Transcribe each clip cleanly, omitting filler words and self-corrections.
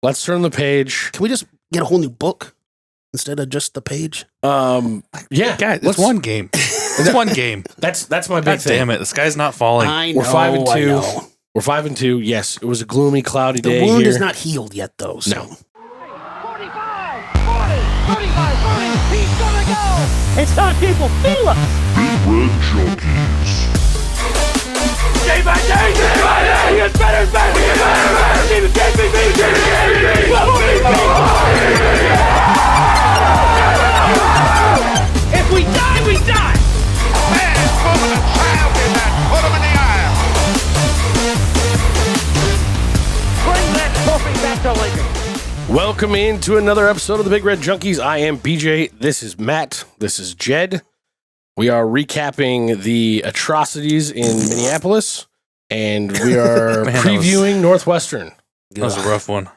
Let's turn the page. Can we just get a whole new book instead of just the page? Yeah. Guys, it's one game. It's one game. That's my big God thing. damn it. The sky's not falling. I know. We're 5-2. I know. We're 5-2. Yes, it was a gloomy, cloudy day. The wound here. is not healed yet, though. So. No. 45, 40, 35, 30. He's gonna go. It's time people feel it. Big Red Junkies. Day by day, he gets better and better. He gets better and better. Team is If we die, we die. Man, put a child in that. Put him in the aisle. Bring that trophy back to Lincoln. Welcome into another episode of the Big Red Junkies. I am BJ. This is Matt. This is Jed. We are recapping the atrocities in Minneapolis, and we are previewing Northwestern. That was a rough one.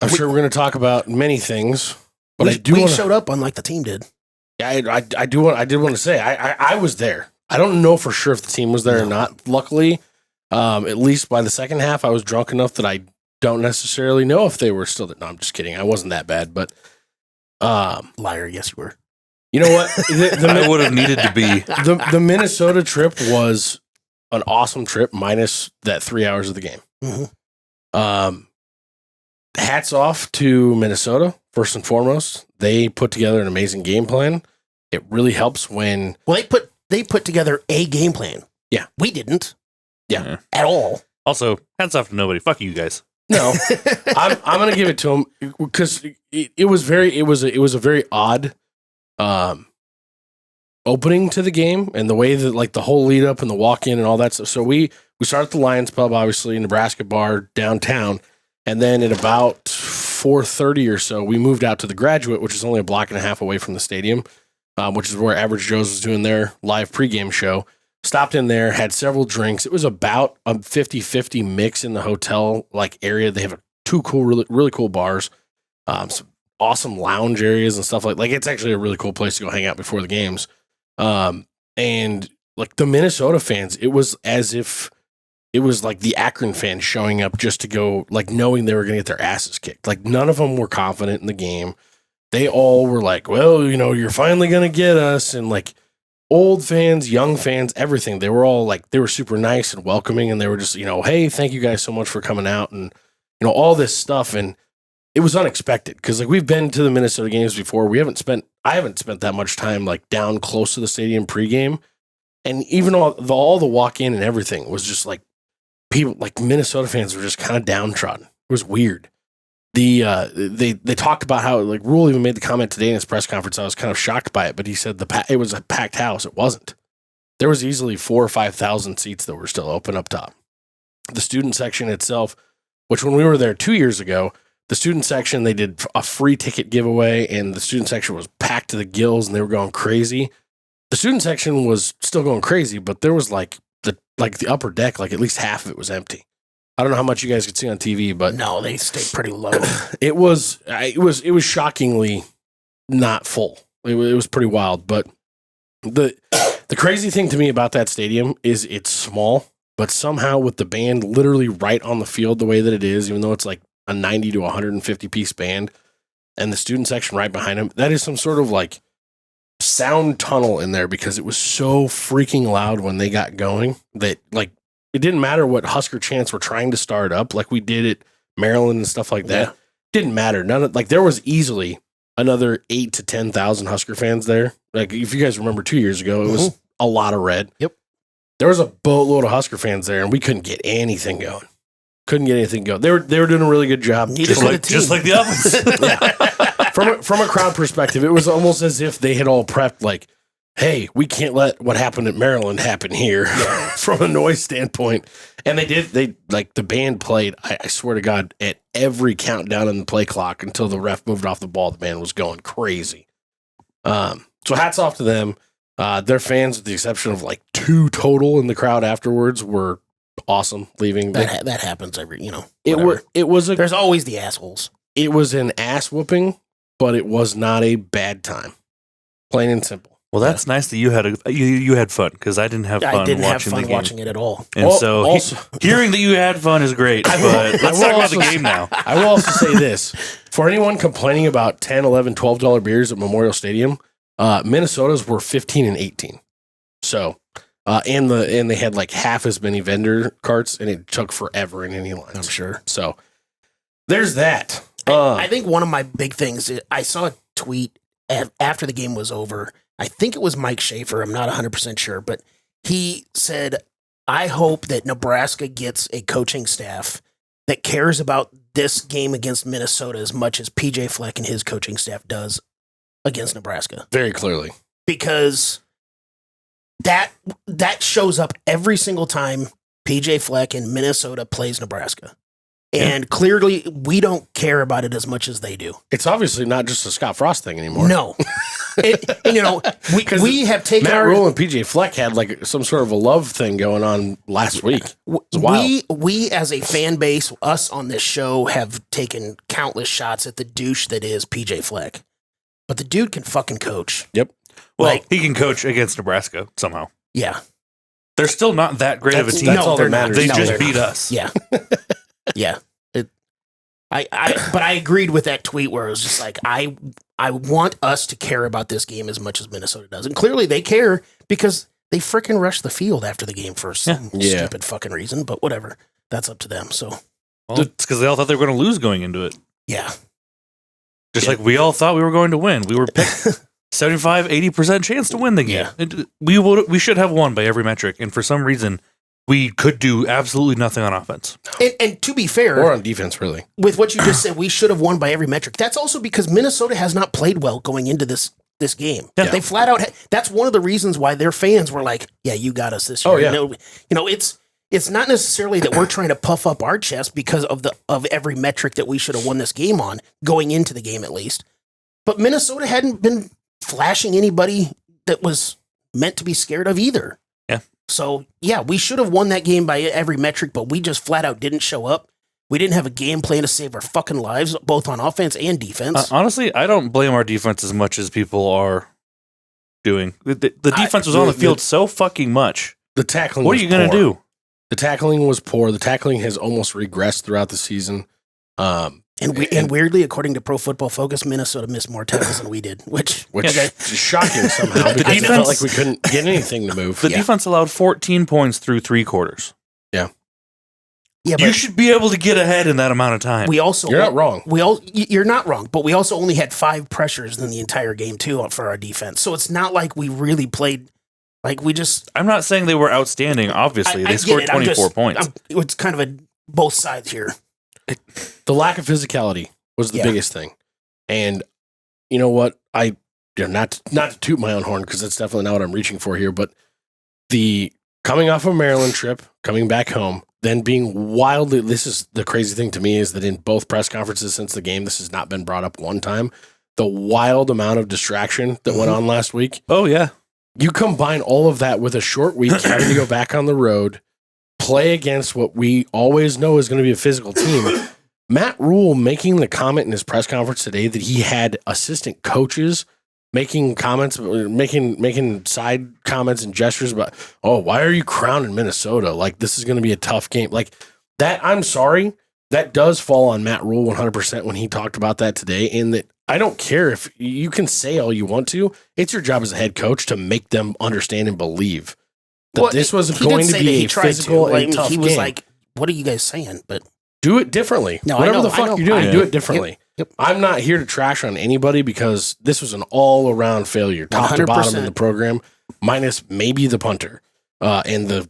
I'm sure we're going to talk about many things, but I do we want showed up unlike the team did. I did want to say I was there. I don't know for sure if the team was there or not. Luckily, at least by the second half, I was drunk enough that I don't necessarily know if they were still there. No, I'm just kidding. I wasn't that bad, but Liar, yes, you were. you know what? I would have needed to be. The Minnesota trip was an awesome trip, minus that 3 hours of the game. Mhm. Hats off to Minnesota, first and foremost. They put together an amazing game plan. It really helps when Well, they put together a game plan. Yeah. We didn't. Yeah. At all. Also, hats off to nobody. Fuck you guys. no, I'm gonna give it to them because it was a very odd opening to the game, and the way that like the whole lead up and the walk in and all that stuff. So we started at the Lions Pub, obviously, Nebraska bar downtown, and then at about 4:30 or so, we moved out to the Graduate, which is only a block and a half away from the stadium, which is where Average Joe's was doing their live pregame show. Stopped in there, had several drinks. It was about a 50-50 mix in the hotel like area. They have two cool, really cool bars, some awesome lounge areas and stuff like it's actually a really cool place to go hang out before the games. And like the Minnesota fans, it was as if it was like the Akron fans showing up just to go, like knowing they were going to get their asses kicked. Like none of them were confident in the game. They all were like, well, you're finally going to get us. And like old fans, young fans, everything. They were all like, they were super nice and welcoming. And they were just, hey, thank you guys so much for coming out and, all this stuff. And it was unexpected because like we've been to the Minnesota games before. I haven't spent that much time like down close to the stadium pregame. And even all the walk in and everything was just like people, like Minnesota fans were just kind of downtrodden. It was weird. They talked about how like Rule even made the comment today in his press conference. I was kind of shocked by it, but he said it was a packed house. It wasn't. There was easily 4,000 or 5,000 seats that were still open up top. The student section itself, which when we were there 2 years ago, the student section, they did a free ticket giveaway and the student section was packed to the gills and they were going crazy. The student section was still going crazy, but there was like the upper deck, like at least half of it was empty. I don't know how much you guys could see on TV, but No, they stayed pretty low. it was shockingly not full. It was pretty wild, but the crazy thing to me about that stadium is it's small, but somehow with the band literally right on the field the way that it is, even though it's like a 90 to 150 piece band and the student section right behind them, that is some sort of like sound tunnel in there because it was so freaking loud when they got going that like it didn't matter what Husker chants were trying to start up, like we did at Maryland and stuff like that. Yeah. Didn't matter. There was easily another 8,000 to 10,000 Husker fans there. Like if you guys remember 2 years ago, it was a lot of red. Yep. There was a boatload of Husker fans there, and we couldn't get anything going. They were doing a really good job. Just like the opposite. Yeah. From a crowd perspective, it was almost as if they had all prepped like, hey, we can't let what happened at Maryland happen here from a noise standpoint. And they did. The band played, I swear to God, at every countdown in the play clock until the ref moved off the ball. The band was going crazy. So hats off to them. Their fans, with the exception of like 2 total in the crowd afterwards, were awesome leaving. That happens every, There's always the assholes. It was an ass whooping, but it was not a bad time. Plain and simple. Well, that's nice that you had fun because I didn't have fun. I didn't have watching fun the game. watching it at all. And Also- hearing that you had fun is great. But let's talk about the game now. I will also say this. For anyone complaining about $10, $11, $12 beers at Memorial Stadium, Minnesota's were 15 and 18. So, and they had like half as many vendor carts, and it took forever in any lines. I'm sure. So, there's that. I think one of my big things, I saw a tweet after the game was over. I think it was Mike Schaefer. I'm not 100% sure, but he said, I hope that Nebraska gets a coaching staff that cares about this game against Minnesota as much as PJ Fleck and his coaching staff does against Nebraska. Very clearly. Because that shows up every single time PJ Fleck in Minnesota plays Nebraska. And clearly, we don't care about it as much as they do. It's obviously not just a Scott Frost thing anymore. No. We have taken Matt Rule and PJ Fleck had like some sort of a love thing going on last week. It was wild. We as a fan base, us on this show, have taken countless shots at the douche that is PJ Fleck. But the dude can fucking coach. Yep. Well, he can coach against Nebraska somehow. Yeah. They're still not that great of a team. That's all that matters. They No, just they're beat not. us. Yeah. Yeah. But I agreed with that tweet where it was just like, I want us to care about this game as much as Minnesota does. And clearly they care because they freaking rushed the field after the game for some stupid fucking reason, but whatever. That's up to them. So, Well, it's because they all thought they were going to lose going into it. yeah. Just like we all thought we were going to win. We were picked 75, 80% chance to win the game. Yeah. And we should have won by every metric. And for some reason, we could do absolutely nothing on offense. And to be fair, Or on defense, really. with what you just said, we should have won by every metric. That's also because Minnesota has not played well going into this game. Yeah. They flat out. That's one of the reasons why their fans were like, "Yeah, you got us this year." Oh, yeah. It's not necessarily that we're trying to puff up our chest because of every metric that we should have won this game on going into the game at least. But Minnesota hadn't been flashing anybody that was meant to be scared of either. Yeah. So, yeah, we should have won that game by every metric, but we just flat out didn't show up. We didn't have a game plan to save our fucking lives, both on offense and defense. Honestly, I don't blame our defense as much as people are doing. The defense was on the field so fucking much. The tackling What are you going to do? The tackling was poor. The tackling has almost regressed throughout the season. And weirdly, according to Pro Football Focus, Minnesota missed more tackles than we did, which is shocking somehow because it felt like we couldn't get anything to move. The defense allowed 14 points through 3 quarters. yeah, You but should be able to get ahead in that amount of time. we also You're not wrong. You're not wrong, but we also only had 5 pressures in the entire game too for our defense. So it's not like we really played like we just. I'm not saying they were outstanding. Obviously, I they get scored it. I'm 24 just- points. It's kind of both sides here. The lack of physicality was the biggest thing. And you know what? Not to toot my own horn because that's definitely not what I'm reaching for here, but the coming off a Maryland trip, coming back home, then being wildly, this is the crazy thing to me is that in both press conferences since the game, this has not been brought up one time. The wild amount of distraction that went on last week. Oh, yeah. You combine all of that with a short week, having to go back on the road, play against what we always know is going to be a physical team. Matt Rule making the comment in his press conference today that he had assistant coaches making comments, making side comments and gestures about, oh, why are you crowning Minnesota? Like, this is going to be a tough game. Like, that, I'm sorry, that does fall on Matt Rule 100% when he talked about that today. And that I don't care if you can say all you want to. It's your job as a head coach to make them understand and believe that this was going to be a physical and tough game. He was like, what are you guys saying? But do it differently. No, Whatever the fuck you're doing, do it differently. Yep. I'm not here to trash on anybody because this was an all-around failure, top to bottom in the program, minus maybe the punter and the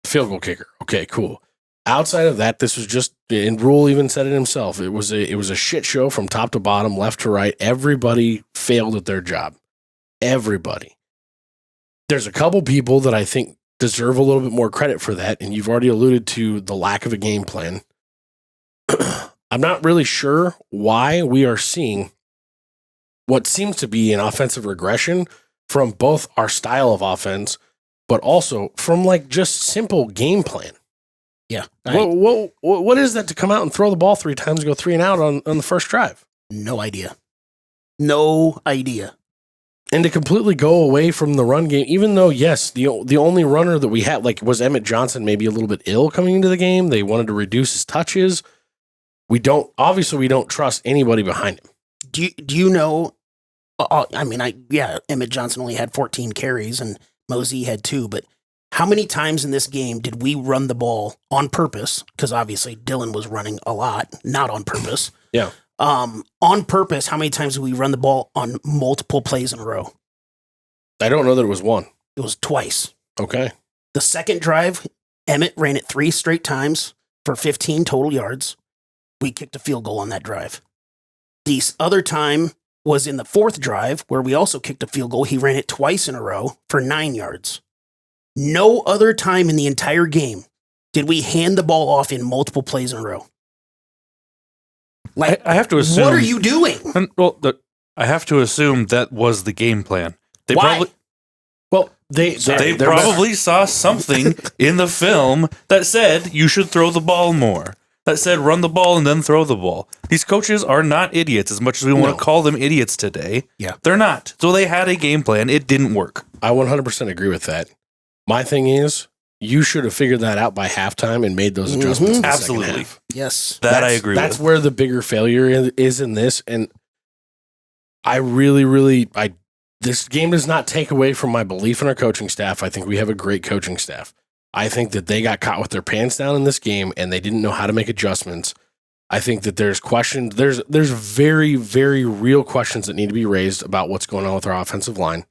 field goal kicker. Okay, cool. Outside of that, this was just, and Rule even said it himself, it was a shit show from top to bottom, left to right. Everybody failed at their job. Everybody. There's a couple people that I think deserve a little bit more credit for that, and you've already alluded to the lack of a game plan. I'm not really sure why we are seeing what seems to be an offensive regression from both our style of offense, but also from like just simple game plan. yeah, What is that to come out and throw the ball 3 times, go 3 and out on the first drive? no idea. No idea. And to completely go away from the run game, even though, yes, the only runner that we had, like, was Emmett Johnson maybe a little bit ill coming into the game. They wanted to reduce his touches. We don't trust anybody behind him. Do you know, Emmett Johnson only had 14 carries and Mosey had 2, but how many times in this game did we run the ball on purpose? Because obviously Dylan was running a lot, not on purpose. Yeah. On purpose, how many times did we run the ball on multiple plays in a row? I don't know that it was one. It was twice. Okay. The second drive, Emmett ran it 3 straight times for 15 total yards. We kicked a field goal on that drive. The other time was in the 4th drive where we also kicked a field goal. He ran it twice in a row for 9 yards. No other time in the entire game did we hand the ball off in multiple plays in a row. Like, I have to assume. what are you doing? Well, I have to assume that was the game plan. They Why? probably They probably saw something in the film that said you should throw the ball more. That said run the ball and then throw the ball. These coaches are not idiots as much as we want to call them idiots today. Yeah. They're not. So they had a game plan. It didn't work. I 100% agree with that. My thing is, you should have figured that out by halftime and made those adjustments. In the Absolutely. second half. Yes. I agree That's with. where the bigger failure is in this. And I really, this game does not take away from my belief in our coaching staff. I think we have a great coaching staff. I think that they got caught with their pants down in this game and they didn't know how to make adjustments. I think that there's questions. There's very, very real questions that need to be raised about what's going on with our offensive line.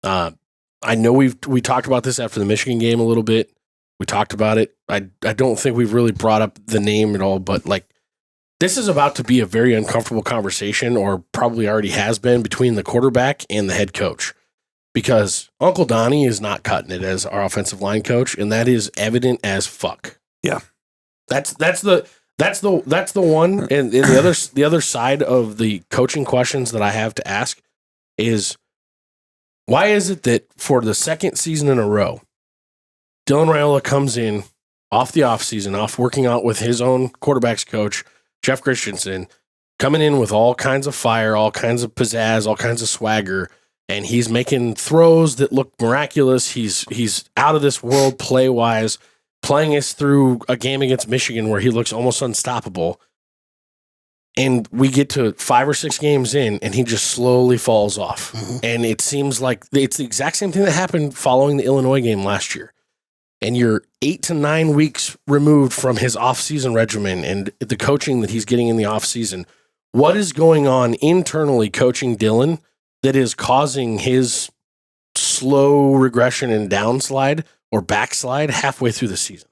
I know we talked about this after the Michigan game a little bit. We talked about it. I don't think we've really brought up the name at all, but like this is about to be a very uncomfortable conversation, or probably already has been, between the quarterback and the head coach, because Uncle Donnie is not cutting it as our offensive line coach, and that is evident as fuck. Yeah, that's the one. And the other side of the coaching questions that I have to ask is, why is it that for the second season in a row, Dylan Raiola comes in off the offseason, off working out with his own quarterbacks coach, Jeff Christensen, coming in with all kinds of fire, all kinds of pizzazz, all kinds of swagger, and he's making throws that look miraculous. He's out of this world play-wise, playing us through a game against Michigan where he looks almost unstoppable. And we get to 5 or 6 games in, and he just slowly falls off. Mm-hmm. And it seems like it's the exact same thing that happened following the Illinois game last year. And you're 8 to 9 weeks removed from his offseason regimen and the coaching that he's getting in the offseason. What is going on internally coaching Dylan that is causing his slow regression and downslide or backslide halfway through the season?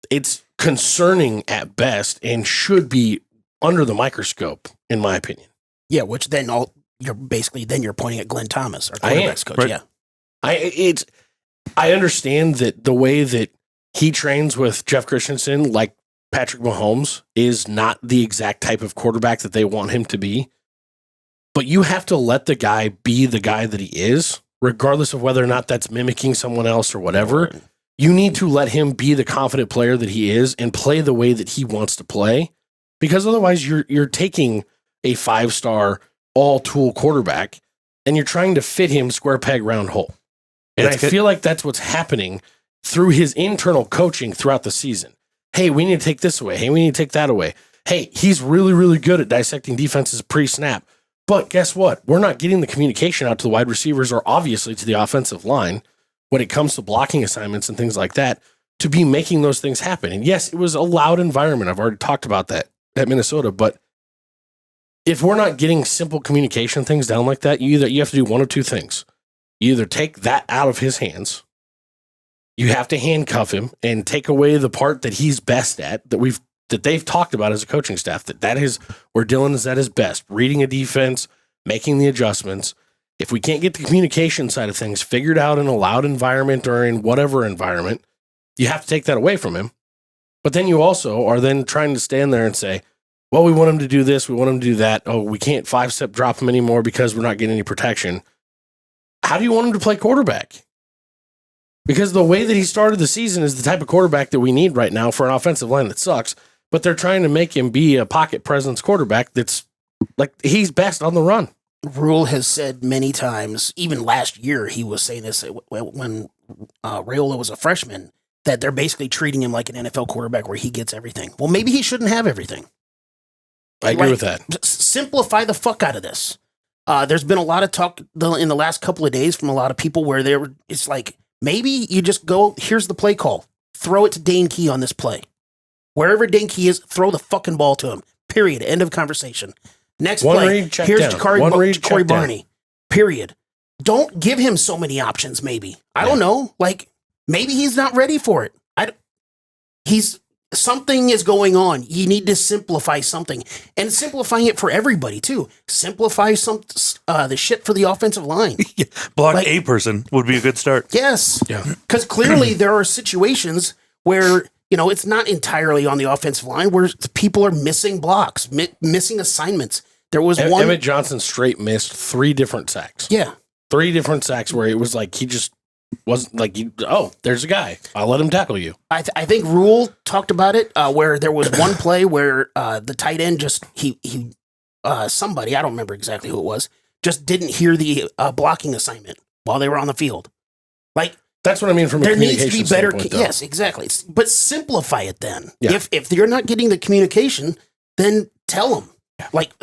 It's concerning at best and should be under the microscope, in my opinion. Yeah, which then you're pointing at Glenn Thomas, our quarterback's coach. Right. Yeah. I understand that the way that he trains with Jeff Christensen, like Patrick Mahomes, is not the exact type of quarterback that they want him to be. But you have to let the guy be the guy that he is, regardless of whether or not that's mimicking someone else or whatever. You need to let him be the confident player that he is and play the way that he wants to play. Because otherwise you're taking a 5-star all-tool quarterback and you're trying to fit him square peg round hole. And I feel like that's what's happening through his internal coaching throughout the season. Hey, we need to take this away. Hey, we need to take that away. Hey, he's really, really good at dissecting defenses pre-snap. But guess what? We're not getting the communication out to the wide receivers or obviously to the offensive line when it comes to blocking assignments and things like that to be making those things happen. And yes, it was a loud environment. I've already talked about that at Minnesota. But if we're not getting simple communication things down like that, you have to do one of two things. You either take that out of his hands, you have to handcuff him and take away the part that he's best at, that they've talked about as a coaching staff, that is where Dylan is at his best, reading a defense, making the adjustments. If we can't get the communication side of things figured out in a loud environment or in whatever environment, you have to take that away from him. But then you also are then trying to stand there and say, well, we want him to do this, we want him to do that. Oh, we can't 5-step drop him anymore because we're not getting any protection. How do you want him to play quarterback? Because the way that he started the season is the type of quarterback that we need right now for an offensive line that sucks, but they're trying to make him be a pocket presence quarterback that's like he's best on the run. Rule has said many times, even last year, he was saying this when Raiola was a freshman, that they're basically treating him like an NFL quarterback where he gets everything. Well, maybe he shouldn't have everything. I agree with that. Simplify the fuck out of this. There's been a lot of talk in the last couple of days from a lot of people where it's like, maybe you just go, here's the play call. Throw it to Dane Key on this play. Wherever Dane Key is, throw the fucking ball to him. Period. End of conversation. Next play, here's Corey Barney. Period. Don't give him so many options, maybe. I don't know. Like, maybe he's not ready for it. Something is going on. You need to simplify something. And simplifying it for everybody, too. Simplify the shit for the offensive line. Block a person would be a good start. Yes. Yeah. Because clearly there are situations where, it's not entirely on the offensive line, where people are missing blocks, missing assignments. There was one. Emmett Johnson straight missed 3 different sacks. Yeah. 3 different sacks where it was like he just wasn't like, there's a guy. I'll let him tackle you. I think Rule talked about it where there was one play where the tight end somebody, I don't remember exactly who it was, just didn't hear the blocking assignment while they were on the field. Like, that's what I mean from a communication there needs to be better. standpoint, though. Yes, exactly. But simplify it then. Yeah. If you're not getting the communication, then tell them. Like,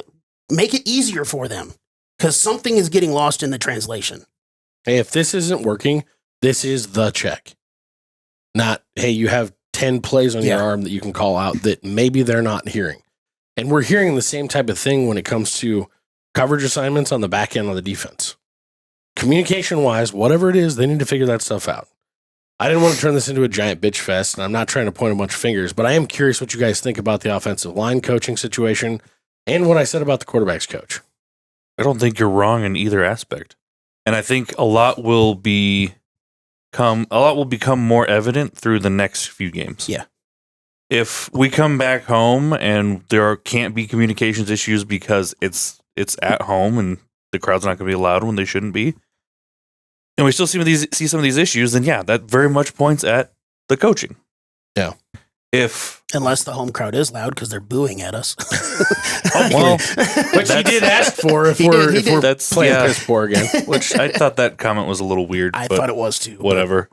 make it easier for them because something is getting lost in the translation. Hey, if this isn't working, this is the check. Not, hey, you have 10 plays on your arm that you can call out that maybe they're not hearing. And we're hearing the same type of thing when it comes to coverage assignments on the back end of the defense. Communication-wise, whatever it is, they need to figure that stuff out. I didn't want to turn this into a giant bitch fest, and I'm not trying to point a bunch of fingers, but I am curious what you guys think about the offensive line coaching situation and what I said about the quarterback's coach. I don't think you're wrong in either aspect. And I think a lot will become more evident through the next few games. Yeah. If we come back home and there can't be communications issues because it's at home and the crowd's not going to be loud when they shouldn't be, and we still see some of these issues, then that very much points at the coaching. Yeah. Unless the home crowd is loud because they're booing at us. Which he did ask for if we're playing piss poor again. Which I thought that comment was a little weird. I thought it was too. Whatever.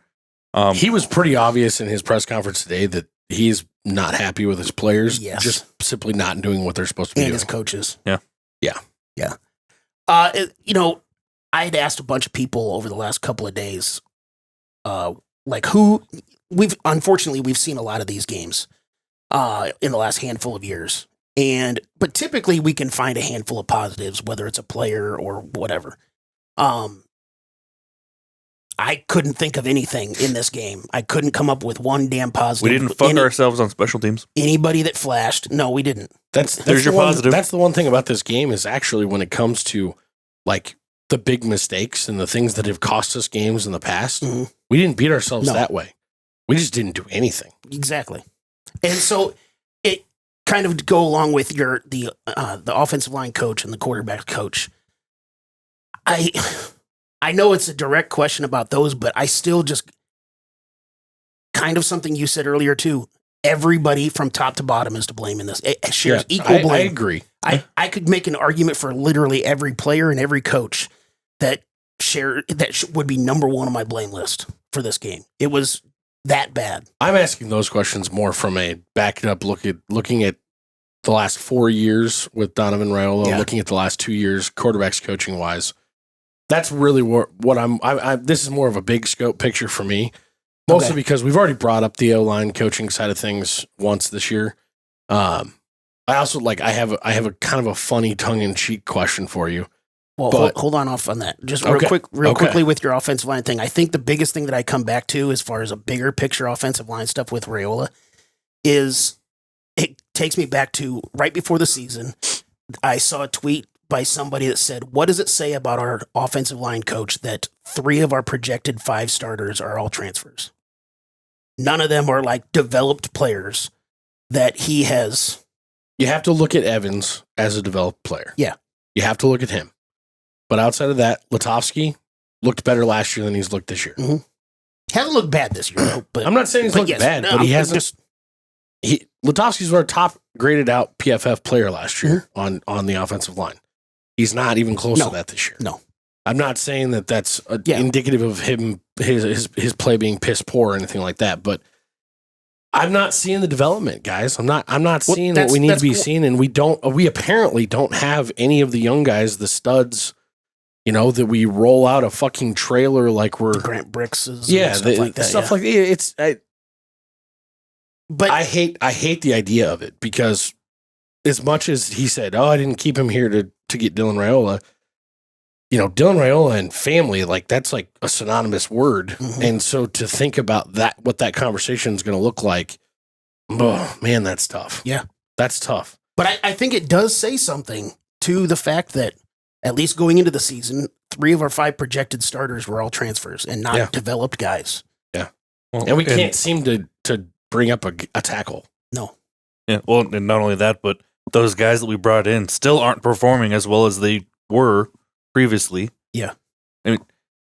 He was pretty obvious in his press conference today that he's not happy with his players. Yes. Just simply not doing what they're supposed to be doing. And his coaches. Yeah. I'd asked a bunch of people over the last couple of days, we've seen a lot of these games in the last handful of years. But typically we can find a handful of positives, whether it's a player or whatever. I couldn't think of anything in this game. I couldn't come up with one damn positive. We didn't fuck ourselves on special teams. Anybody that flashed, no, we didn't. There's your positive. That's the one thing about this game is actually when it comes to like the big mistakes and the things that have cost us games in the past, we didn't beat ourselves that way. We just didn't do anything. Exactly. And so it kind of go along with the offensive line coach and the quarterback coach. I know it's a direct question about those, but I still just kind of something you said earlier too. Everybody from top to bottom is to blame in this. It shares equal blame. I agree. I could make an argument for literally every player and every coach that would be number one on my blame list for this game. It was that bad. I'm asking those questions more from a backed up looking at the last 4 years with Donovan Raiola, looking at the last 2 years quarterbacks coaching wise. That's really what this is more of a big scope picture for me. Mostly because we've already brought up the O-line coaching side of things once this year. I also I have a kind of a funny tongue-in-cheek question for you. Well, hold on off on that. Just real quickly with your offensive line thing. I think the biggest thing that I come back to as far as a bigger picture offensive line stuff with Raiola is it takes me back to right before the season. I saw a tweet by somebody that said, what does it say about our offensive line coach that 3 of our projected 5 starters are all transfers? None of them are developed players that he has. You have to look at Evans as a developed player. Yeah. You have to look at him. But outside of that, Latovsky looked better last year than he's looked this year. Mm-hmm. Hasn't looked bad this year, though. But I'm not saying he's looked bad, but he hasn't. Latovsky's our top graded out PFF player last year on the offensive line. He's not even close No. to that this year. No. I'm not saying that that's Yeah. indicative of him, his play being piss poor or anything like that, but I'm not seeing the development, guys. I'm not seeing what we need to be seeing, and we apparently don't have any of the young guys, the studs, that we roll out a fucking trailer like we're Grant Brickses. stuff like that. Stuff like it's. But I hate the idea of it because as much as he said, "Oh, I didn't keep him here to get Dylan Raiola," Dylan Raiola and family, like that's like a synonymous word. Mhm. And so to think about that, what that conversation is going to look like, oh man, that's tough. Yeah. That's tough. But I think it does say something to the fact that at least going into the season, 3 of our 5 projected starters were all transfers and not developed guys. Well, And we can't seem to bring up a tackle. No. Yeah, well, and not only that, but those guys that we brought in still aren't performing as well as they were previously. Yeah. I mean,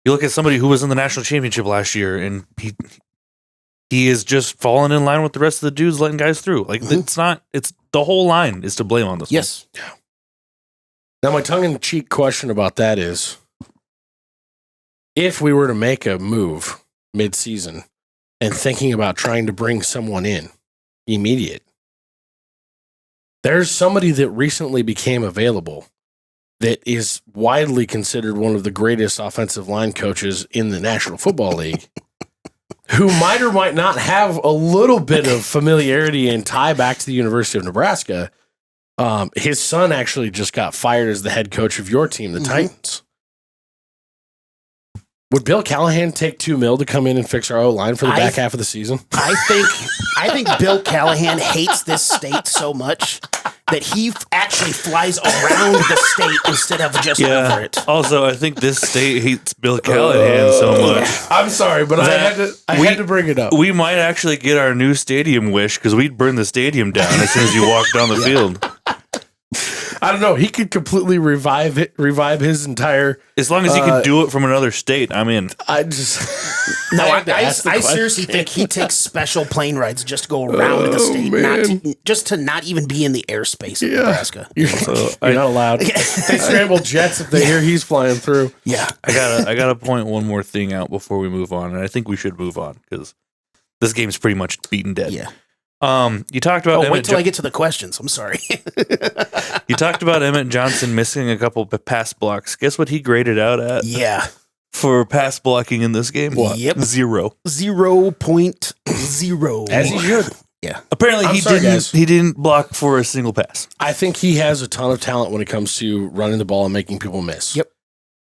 you look at somebody who was in the national championship last year, and he is just falling in line with the rest of the dudes letting guys through. Like, it's the whole line is to blame on this. Yes. Yeah. Now, my tongue-in-cheek question about that is, if we were to make a move mid-season and thinking about trying to bring someone in immediate, there's somebody that recently became available that is widely considered one of the greatest offensive line coaches in the National Football League, who might or might not have a little bit of familiarity and tie back to the University of Nebraska. His son actually just got fired as the head coach of your team, the Titans. Would Bill Callahan take $2 million to come in and fix our O-line for the back half of the season? I think Bill Callahan hates this state so much that he actually flies around the state instead of just over it. Also, I think this state hates Bill Callahan so much. I'm sorry, but I had to bring it up. We might actually get our new stadium wish because we'd burn the stadium down as soon as you walk down the field. I don't know. He could completely revive his entire. As long as he can do it from another state, I'm in. I just. I seriously think he takes special plane rides just to go around the state, just to not even be in the airspace of Nebraska. You're not allowed. They scramble jets if they hear he's flying through. Yeah, I gotta point one more thing out before we move on, and I think we should move on because this game's pretty much beaten dead. Yeah. You talked about. Wait till I get to the questions. I'm sorry. You talked about Emmett Johnson missing a couple of pass blocks. Guess what he graded out at? Yeah. For pass blocking in this game? What? Yep. 0. 0.0. As he should. Yeah. Apparently he didn't block for a single pass. I think he has a ton of talent when it comes to running the ball and making people miss. Yep.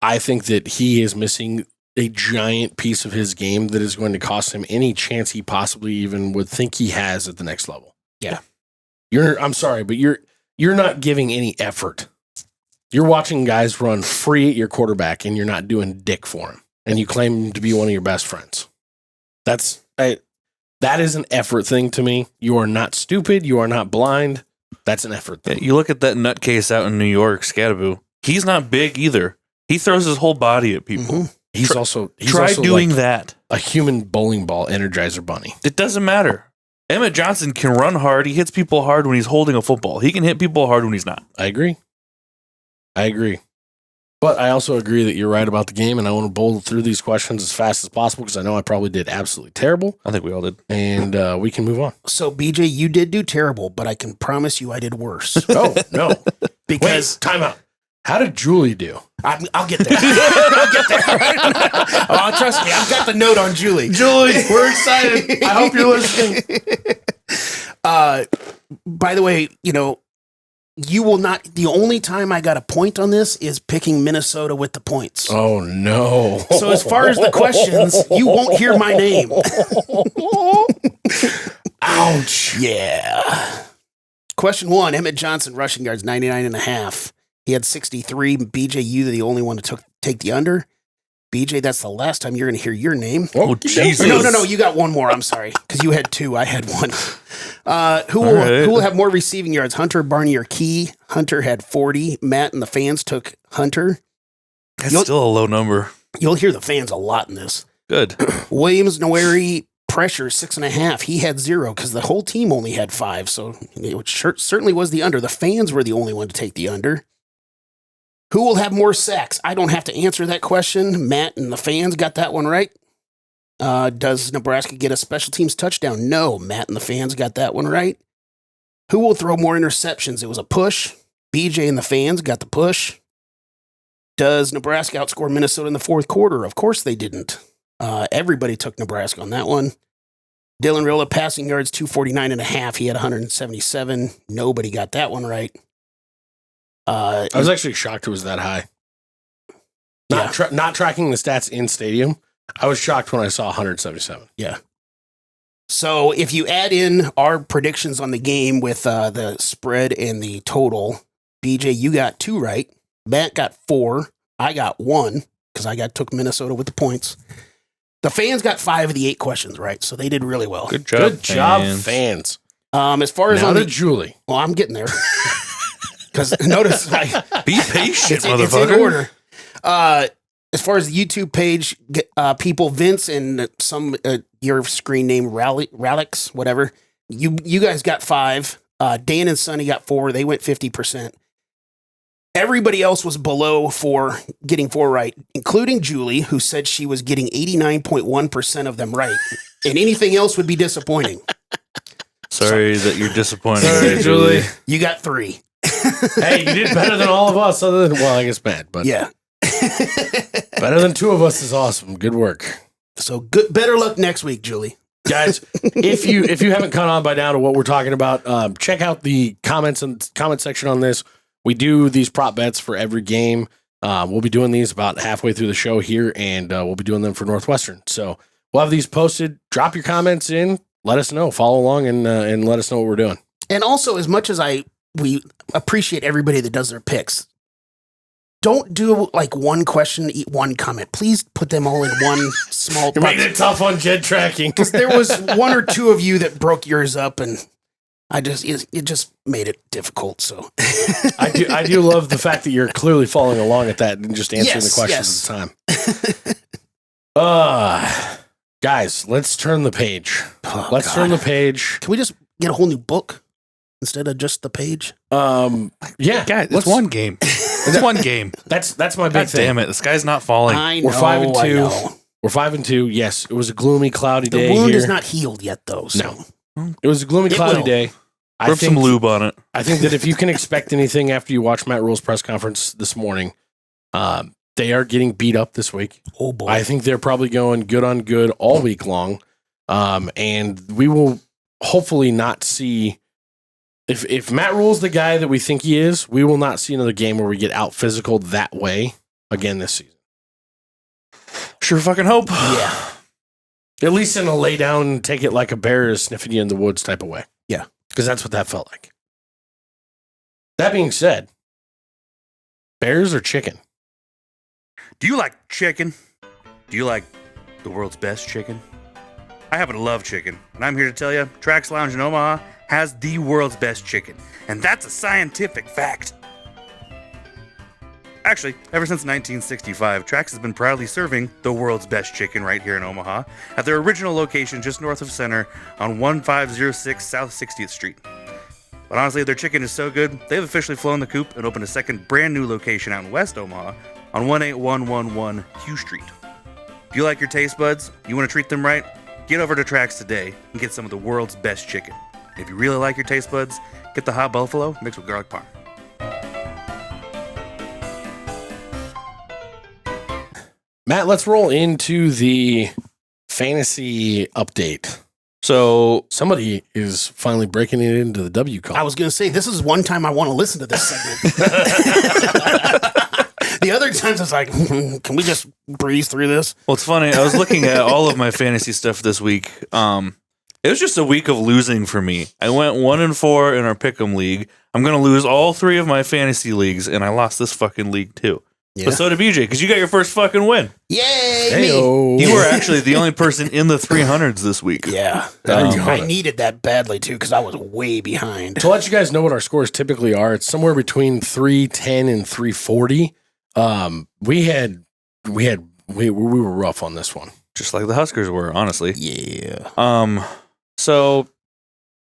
I think that he is missing a giant piece of his game that is going to cost him any chance he possibly even would think he has at the next level. Yeah. I'm sorry, but you're not giving any effort. You're watching guys run free at your quarterback and you're not doing dick for him. And you claim him to be one of your best friends. That is an effort thing to me. You are not stupid. You are not blind. That's an effort thing. You look at that nutcase out in New York, Scadaboo. He's not big either. He throws his whole body at people. Mm-hmm. He's also doing like that. A human bowling ball Energizer bunny. It doesn't matter. Emmett Johnson can run hard. He hits people hard when he's holding a football. He can hit people hard when he's not. I agree. But I also agree that you're right about the game, and I want to bowl through these questions as fast as possible because I know I probably did absolutely terrible. I think we all did. And we can move on. So, BJ, you did do terrible, but I can promise you I did worse. Oh, no. Because Wait, time out. How did Julie do? I'll get there. I'll get there. Oh, trust me, I've got the note on Julie. Julie, we're excited. I hope you're listening. By the way, you will not. The only time I got a point on this is picking Minnesota with the points. Oh, no. So as far as the questions, you won't hear my name. Ouch. Yeah. Question 1, Emmett Johnson, rushing yards, 99.5. He had 63. BJ, you the only one to take the under. BJ, that's the last time you're going to hear your name. Oh, Jesus. No. You got one more. I'm sorry. Because you had 2. I had 1. Who will have more receiving yards, Hunter, Barney, or Key? Hunter had 40. Matt and the fans took Hunter. That's still a low number. You'll hear the fans a lot in this. Good. Williams, Noweri, pressure, 6.5. He had 0 because the whole team only had 5. So it certainly was the under. The fans were the only one to take the under. Who will have more sacks? I don't have to answer that question. Matt and the fans got that one right. Does Nebraska get a special teams touchdown? No. Matt and the fans got that one right. Who will throw more interceptions? It was a push. BJ and the fans got the push. Does Nebraska outscore Minnesota in the fourth quarter? Of course they didn't. Everybody took Nebraska on that one. Dylan Rilla, passing yards, 249.5. He had 177. Nobody got that one right. I was actually shocked it was that high. Not tracking the stats in stadium, I was shocked when I saw 177. Yeah. So if you add in our predictions on the game with the spread and the total, BJ, you got 2 right. Matt got 4. I got 1 because I took Minnesota with the points. The fans got 5 of the 8 questions right, so they did really well. Good job, fans. As far as now on to Julie. Well, I'm getting there. Because notice, be patient, motherfucker. It's in order. As far as the YouTube page, people, Vince and some your screen name Ralix, whatever. You guys got 5. Dan and Sonny got 4. They went 50%. Everybody else was below 4, getting 4 right, including Julie, who said she was getting 89.1% of them right, and anything else would be disappointing. Sorry that you're disappointed. Sorry, Julie. You got 3. Hey, you did better than all of us. Other than, well, I guess Matt, but yeah, better than 2 of us is awesome. Good work. So better luck next week, Julie. Guys, if you haven't caught on by now to what we're talking about, check out the comment section on this. We do these prop bets for every game. We'll be doing these about halfway through the show here, and we'll be doing them for Northwestern. So we'll have these posted. Drop your comments in. Let us know. Follow along and let us know what we're doing. And also, as much as we appreciate everybody that does their picks, don't do like one question, eat one comment. Please put them all in one small. You're making it tough on Jed tracking. Because there was 1 or 2 of you that broke yours up, and it just made it difficult. So I do love the fact that you're clearly following along at that and just answering the questions at the time. Guys, let's turn the page. Let's turn the page. Can we just get a whole new book instead of just the page? Yeah, guys, it's one game. It's one game. That's my big God thing. damn it, the sky's not falling. I know. We're 5-2. We're 5-2. Yes, it was a gloomy, cloudy day. The wound here. is not healed yet, though. So. No, it was a gloomy, cloudy day. Rub some lube on it. I think that if you can expect anything after you watch Matt Rule's press conference this morning, they are getting beat up this week. Oh boy! I think they're probably going good on good all week long, and we will hopefully not see. If Matt Rule's the guy that we think he is, we will not see another game where we get out physical that way again this season. Sure fucking hope. Yeah. At least in a lay down and take it like a bear is sniffing you in the woods type of way. Yeah. Because that's what that felt like. That being said, bears or chicken? Do you like chicken? Do you like the world's best chicken? I happen to love chicken, and I'm here to tell you, Trax Lounge in Omaha has the world's best chicken, and that's a scientific fact. Actually, ever since 1965, Trax has been proudly serving the world's best chicken right here in Omaha at their original location just north of Center on 1506 South 60th Street. But honestly, their chicken is so good, they've officially flown the coop and opened a second brand new location out in West Omaha on 18111 Hugh Street. If you like your taste buds, you want to treat them right, get over to Trax today and get some of the world's best chicken. And if you really like your taste buds, get the hot buffalo mixed with garlic parm. Matt, let's roll into the fantasy update. So somebody is finally breaking it into the W column. I was going to say, this is one time I want to listen to this segment. The other times I was like, can we just breeze through this? Well, it's funny. I was looking at all of my fantasy stuff this week. It was just a week of losing for me. I went 1-4 in our Pick'em league. I'm going to lose all 3 of my fantasy leagues, and I lost this fucking league too. Yeah. But so did BJ, because you got your first fucking win. Yay! Heyo. Me. You were actually the only person in the 300s this week. Yeah. I needed that badly too, because I was way behind. To let you guys know what our scores typically are, it's somewhere between 310 and 340. We were rough on this one. Just like the Huskers were, honestly. Yeah. So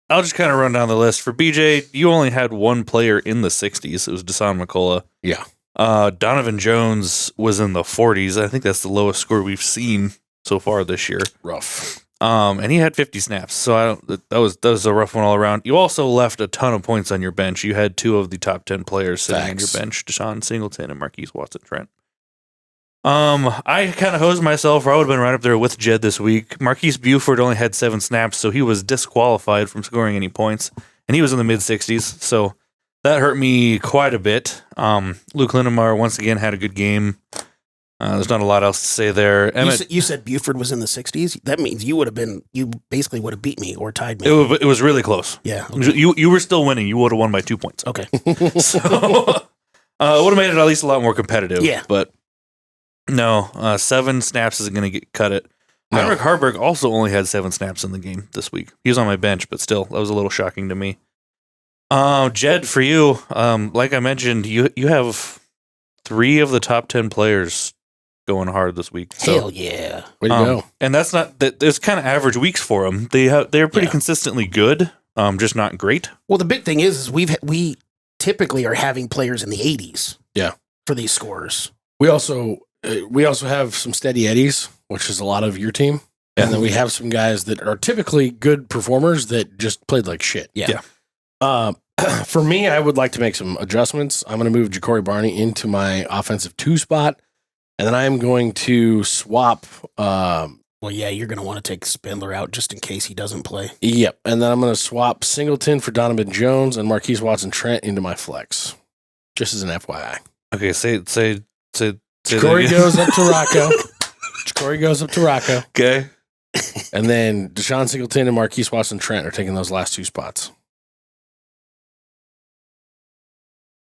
I'll just kind of run down the list. For BJ, you only had one player in the 60s. It was Deshaun McCullough. Yeah. Donovan Jones was in the 40s. I think that's the lowest score we've seen so far this year. Rough. And he had 50 snaps, so that was a rough one all around. You also left a ton of points on your bench. You had 2 of the top 10 players sitting on your bench: Deshaun Singleton and Marquise Watson-Trent. I kind of hosed myself, or I would have been right up there with Jed this week. Marquise Buford only had 7 snaps, so he was disqualified from scoring any points, and he was in the mid-60s, so that hurt me quite a bit. Luke Lindemeyer once again had a good game. There's not a lot else to say there. You said Buford was in the 60s. That means you basically would have beat me or tied me. It was really close. Yeah. Okay. You were still winning. You would have won by 2 points. Okay. So it would have made it at least a lot more competitive. Yeah. But no, 7 snaps isn't going to got it. No. Heinrich Harburg also only had 7 snaps in the game this week. He was on my bench, but still, that was a little shocking to me. Jed, for you, like I mentioned, you have 3 of the top 10 players going hard this week. So, Hell yeah. Way to go. And that's not that. There's kind of average weeks for them. They're pretty consistently good, just not great. Well, the big thing is we typically are having players in the 80s. Yeah. For these scores. We also have some steady eddies, which is a lot of your team. And then we have some guys that are typically good performers that just played like shit. Yeah. For me, I would like to make some adjustments. I'm going to move Ja'Cory Barney into my offensive 2 spot. And then I'm going to swap. Well, yeah, you're going to want to take Spindler out just in case he doesn't play. Yep. And then I'm going to swap Singleton for Donovan Jones and Marquise Watson-Trent into my flex. Just as an FYI. Okay, say Ja'Cory goes up to Rocco. Ja'Cory goes up to Rocco. Okay. And then Deshaun Singleton and Marquise Watson-Trent are taking those last 2 spots.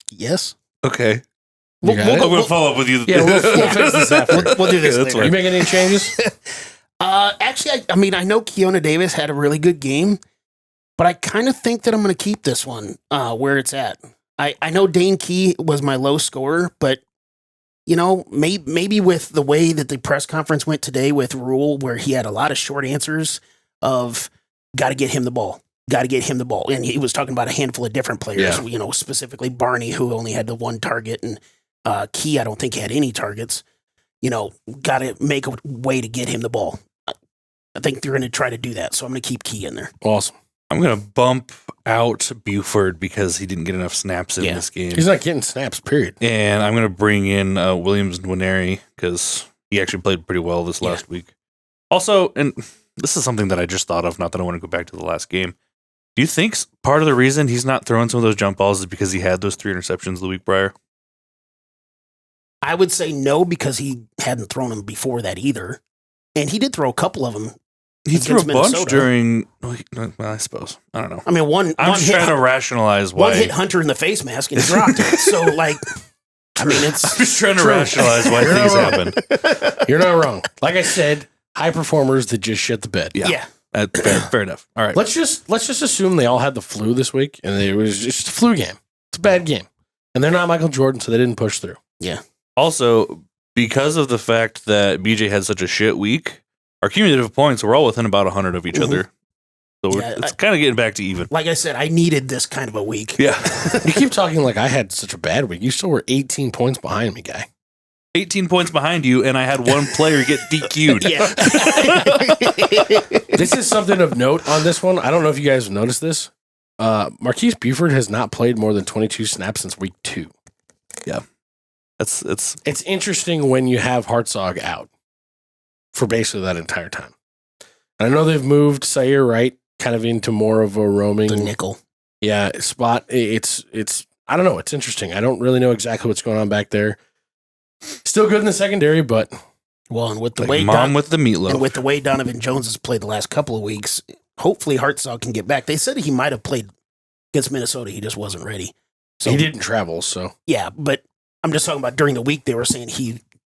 Yes. Okay. You got it? I'm going to follow up with you. Yeah, we'll fix this after. We'll do this Okay, that's later. You making any changes? Actually, I know Keona Davis had a really good game, but I kind of think that I'm going to keep this one where it's at. I know Dane Key was my low scorer, but maybe with the way that the press conference went today with Rule, where he had a lot of short answers of got to get him the ball. Got to get him the ball. And he was talking about a handful of different players, specifically Barney, who only had the 1 target, and Key, I don't think had any targets. Got to make a way to get him the ball. I think they're going to try to do that. So I'm going to keep Key in there. Awesome. I'm going to bump out Buford because he didn't get enough snaps in this game. He's not getting snaps, period. And I'm going to bring in Williams Nwaneri because he actually played pretty well this last week. Also, and this is something that I just thought of, not that I want to go back to the last game. Do you think part of the reason he's not throwing some of those jump balls is because he had those 3 interceptions the week prior? I would say no, because he hadn't thrown them before that either. And he did throw a couple of them. He threw a bunch Minnesota. during. Well, I suppose. I don't know. I mean, I'm just trying to rationalize why. One hit Hunter in the face mask and he dropped it. So, it's. I'm just trying to rationalize why things happen. You're not wrong. Like I said, high performers that just shit the bed. Yeah. Fair enough. All right. Let's just assume they all had the flu this week, and it was just a flu game. It's a bad game, and they're not Michael Jordan, so they didn't push through. Yeah. Also, because of the fact that BJ had such a shit week, our cumulative points were all within about 100 of each other. So it's kind of getting back to even. Like I said, I needed this kind of a week. Yeah. You keep talking like I had such a bad week. You still were 18 points behind me, guy. 18 points behind you, and I had 1 player get DQ'd. Yeah. This is something of note on this one. I don't know if you guys have noticed this. Marquise Buford has not played more than 22 snaps since week 2. Yeah. It's interesting when you have Hartzog out for basically that entire time. And I know they've moved Sayer Wright kind of into more of a roaming The nickel. spot. It's I don't know. It's interesting. I don't really know exactly what's going on back there. Still good in the secondary, but Well, and with the Like way mom with the meatloaf. and with the way Donovan Jones has played the last couple of weeks, hopefully Hartzog can get back. They said he might have played against Minnesota. He just wasn't ready. So he didn't travel, so yeah, but I'm just talking about during the week. They were saying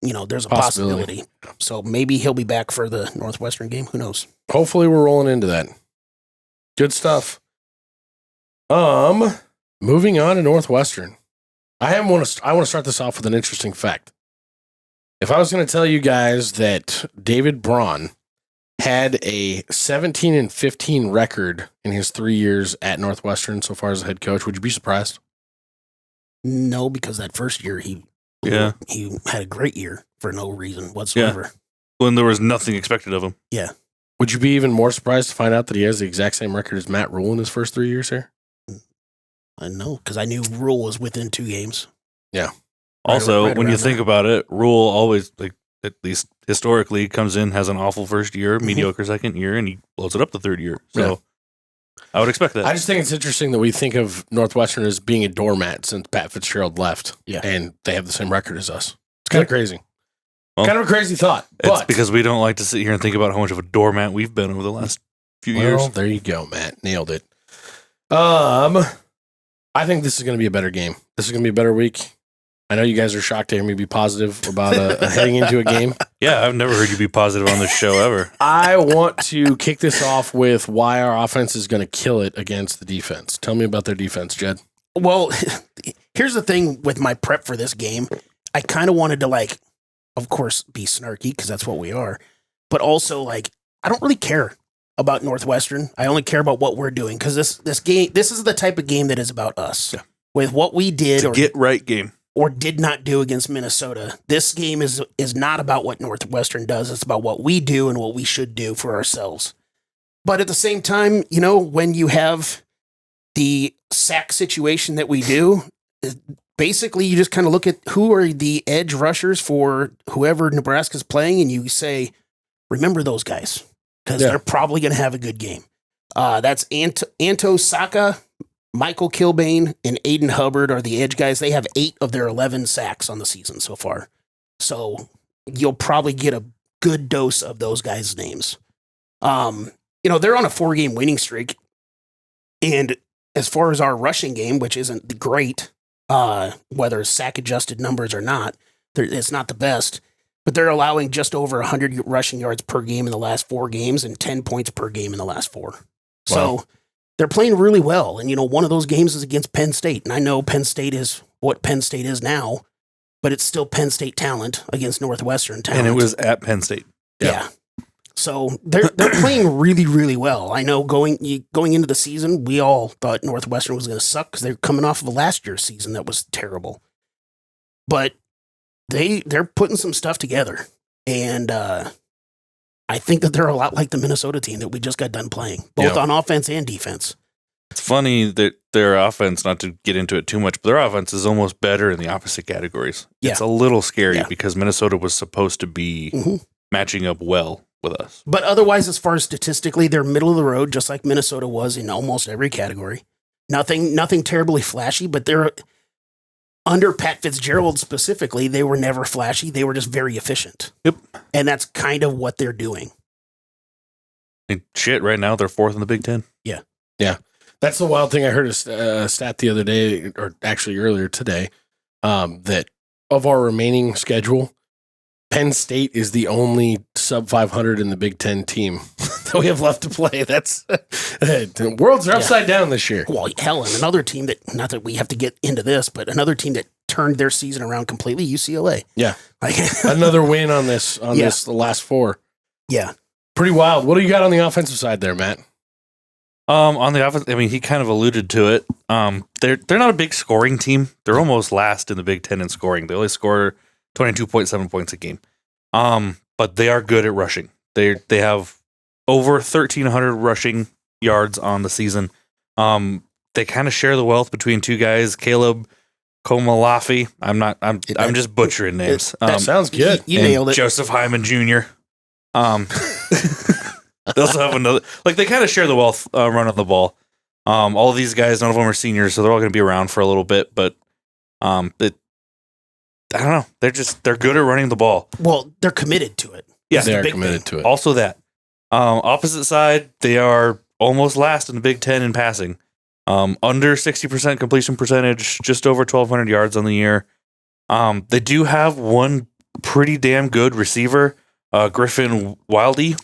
there's a possibility. So maybe he'll be back for the Northwestern game. Who knows? hopefully we're rolling into that. Good stuff. Moving on to Northwestern. I want to start this off with an interesting fact. If I was going to tell you guys that David Braun had a 17-15 record in his 3 years at Northwestern so far as a head coach, would you be surprised? No, because that first year he Yeah. He had a great year for no reason whatsoever. When there was nothing expected of him. Yeah. Would you be even more surprised to find out that he has the exact same record as Matt Rule in his first 3 years here? I know, because I knew Rule was within 2 games. Yeah. Also, right when you around think there. about it, Rule always, like, at least historically, comes in, has an awful first year, mediocre second year, and he blows it up the third year. So I would expect that. I just think it's interesting that we think of Northwestern as being a doormat since Pat Fitzgerald left. Yeah. And they have the same record as us. It's kind of crazy. Well, kind of a crazy thought. It's But because we don't like to sit here and think about how much of a doormat we've been over the last few years. there you go, Matt. Nailed it. I think this is going to be a better game. This is going to be a better week. I know you guys are shocked to hear me be positive about heading into a game. Yeah, I've never heard you be positive on this show ever. I want to kick this off with why our offense is going to kill it against the defense. Tell me about their defense, Jed. Well, here's the thing with my prep for this game. I kind of wanted to, like, of course, be snarky because that's what we are. But also, like, I don't really care about Northwestern. I only care about what we're doing because this game, this is the type of game that is about us. Yeah. With what we did It's a get right game. or did not do against Minnesota. This game is not about what Northwestern does. It's about what we do and what we should do for ourselves. But at the same time, you know, when you have the sack situation that we do, basically you just kind of look at who are the edge rushers for whoever Nebraska's playing, and you say, remember those guys, because they're probably going to have a good game. That's Anto Saka, Michael Kilbane, and Aiden Hubbard are the edge guys. They have 8 of their 11 sacks on the season so far. So you'll probably get a good dose of those guys' names. You know, they're on a 4-game winning streak. And as far as our rushing game, which isn't great, whether sack-adjusted numbers or not, it's not the best. But they're allowing just over 100 rushing yards per game in the last 4 games and 10 points per game in the last 4. Wow. So they're playing really well. And, you know, one of those games is against Penn State. And I know Penn State is what Penn State is now, but it's still Penn State talent against Northwestern talent. And it was at Penn State. Yeah. So they're playing really, really well. I know going into the season, we all thought Northwestern was going to suck because they're coming off of a last year's season that was terrible. But they're putting some stuff together. And I think that they're a lot like the Minnesota team that we just got done playing, both on offense and defense. It's funny that their offense, not to get into it too much, but their offense is almost better in the opposite categories. Yeah. It's a little scary because Minnesota was supposed to be matching up well with us. But otherwise, as far as statistically, they're middle of the road, just like Minnesota was in almost every category. Nothing terribly flashy, but they're under Pat Fitzgerald specifically, they were never flashy. They were just very efficient. Yep. And that's kind of what they're doing. And shit, right now they're 4th in the Big Ten. Yeah. Yeah. That's the wild thing. I heard a stat the other day, or actually earlier today, that of our remaining schedule, Penn State is the only sub 500 in the Big Ten team that we have left to play. That's the worlds are upside down this year. Well, hell, and another team that, not that we have to get into this, but another team that turned their season around completely, UCLA. Yeah. Like, Another win on this, the last 4. Yeah. Pretty wild. What do you got on the offensive side there, Matt? On the offense, I mean, he kind of alluded to it. They're not a big scoring team. They're almost last in the Big Ten in scoring. They only score 22.7 points a game. But they are good at rushing. They have over 1,300 rushing yards on the season. They kind of share the wealth between 2 guys, Caleb Komalafi. I'm just butchering names. That sounds good. You nailed it. Joseph Hyman Jr. They also have another, like, they kind of share the wealth running the ball. All of these guys, none of them are seniors, so they're all going to be around for a little bit, but I don't know. They're good at running the ball. Well, they're committed to it. Yeah, They're committed to it. Also that. Opposite side, they are almost last in the Big Ten in passing. Under 60% completion percentage, just over 1,200 yards on the year. They do have one pretty damn good receiver, Griffin Wildy.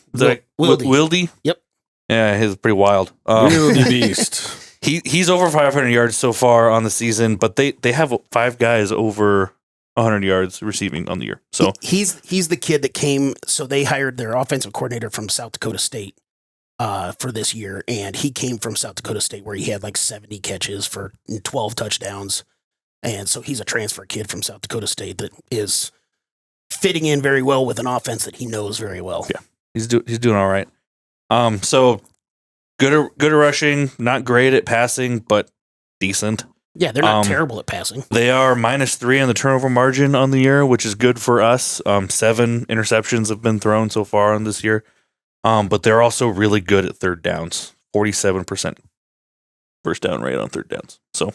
Wildy? Yep. Yeah, he's pretty wild. Wildy beast. He's over 500 yards so far on the season, but they have 5 guys over 100 yards receiving on the year. So he's the kid that came. So they hired their offensive coordinator from South Dakota State for this year, and he came from South Dakota State where he had like 70 catches for 12 touchdowns. And so he's a transfer kid from South Dakota State that is fitting in very well with an offense that he knows very well. Yeah, he's doing all right. So good at rushing, not great at passing, but decent. Yeah, they're not terrible at passing. They are -3 on the turnover margin on the year, which is good for us. 7 interceptions have been thrown so far on this year. But they're also really good at third downs. 47% first down rate on third downs. So,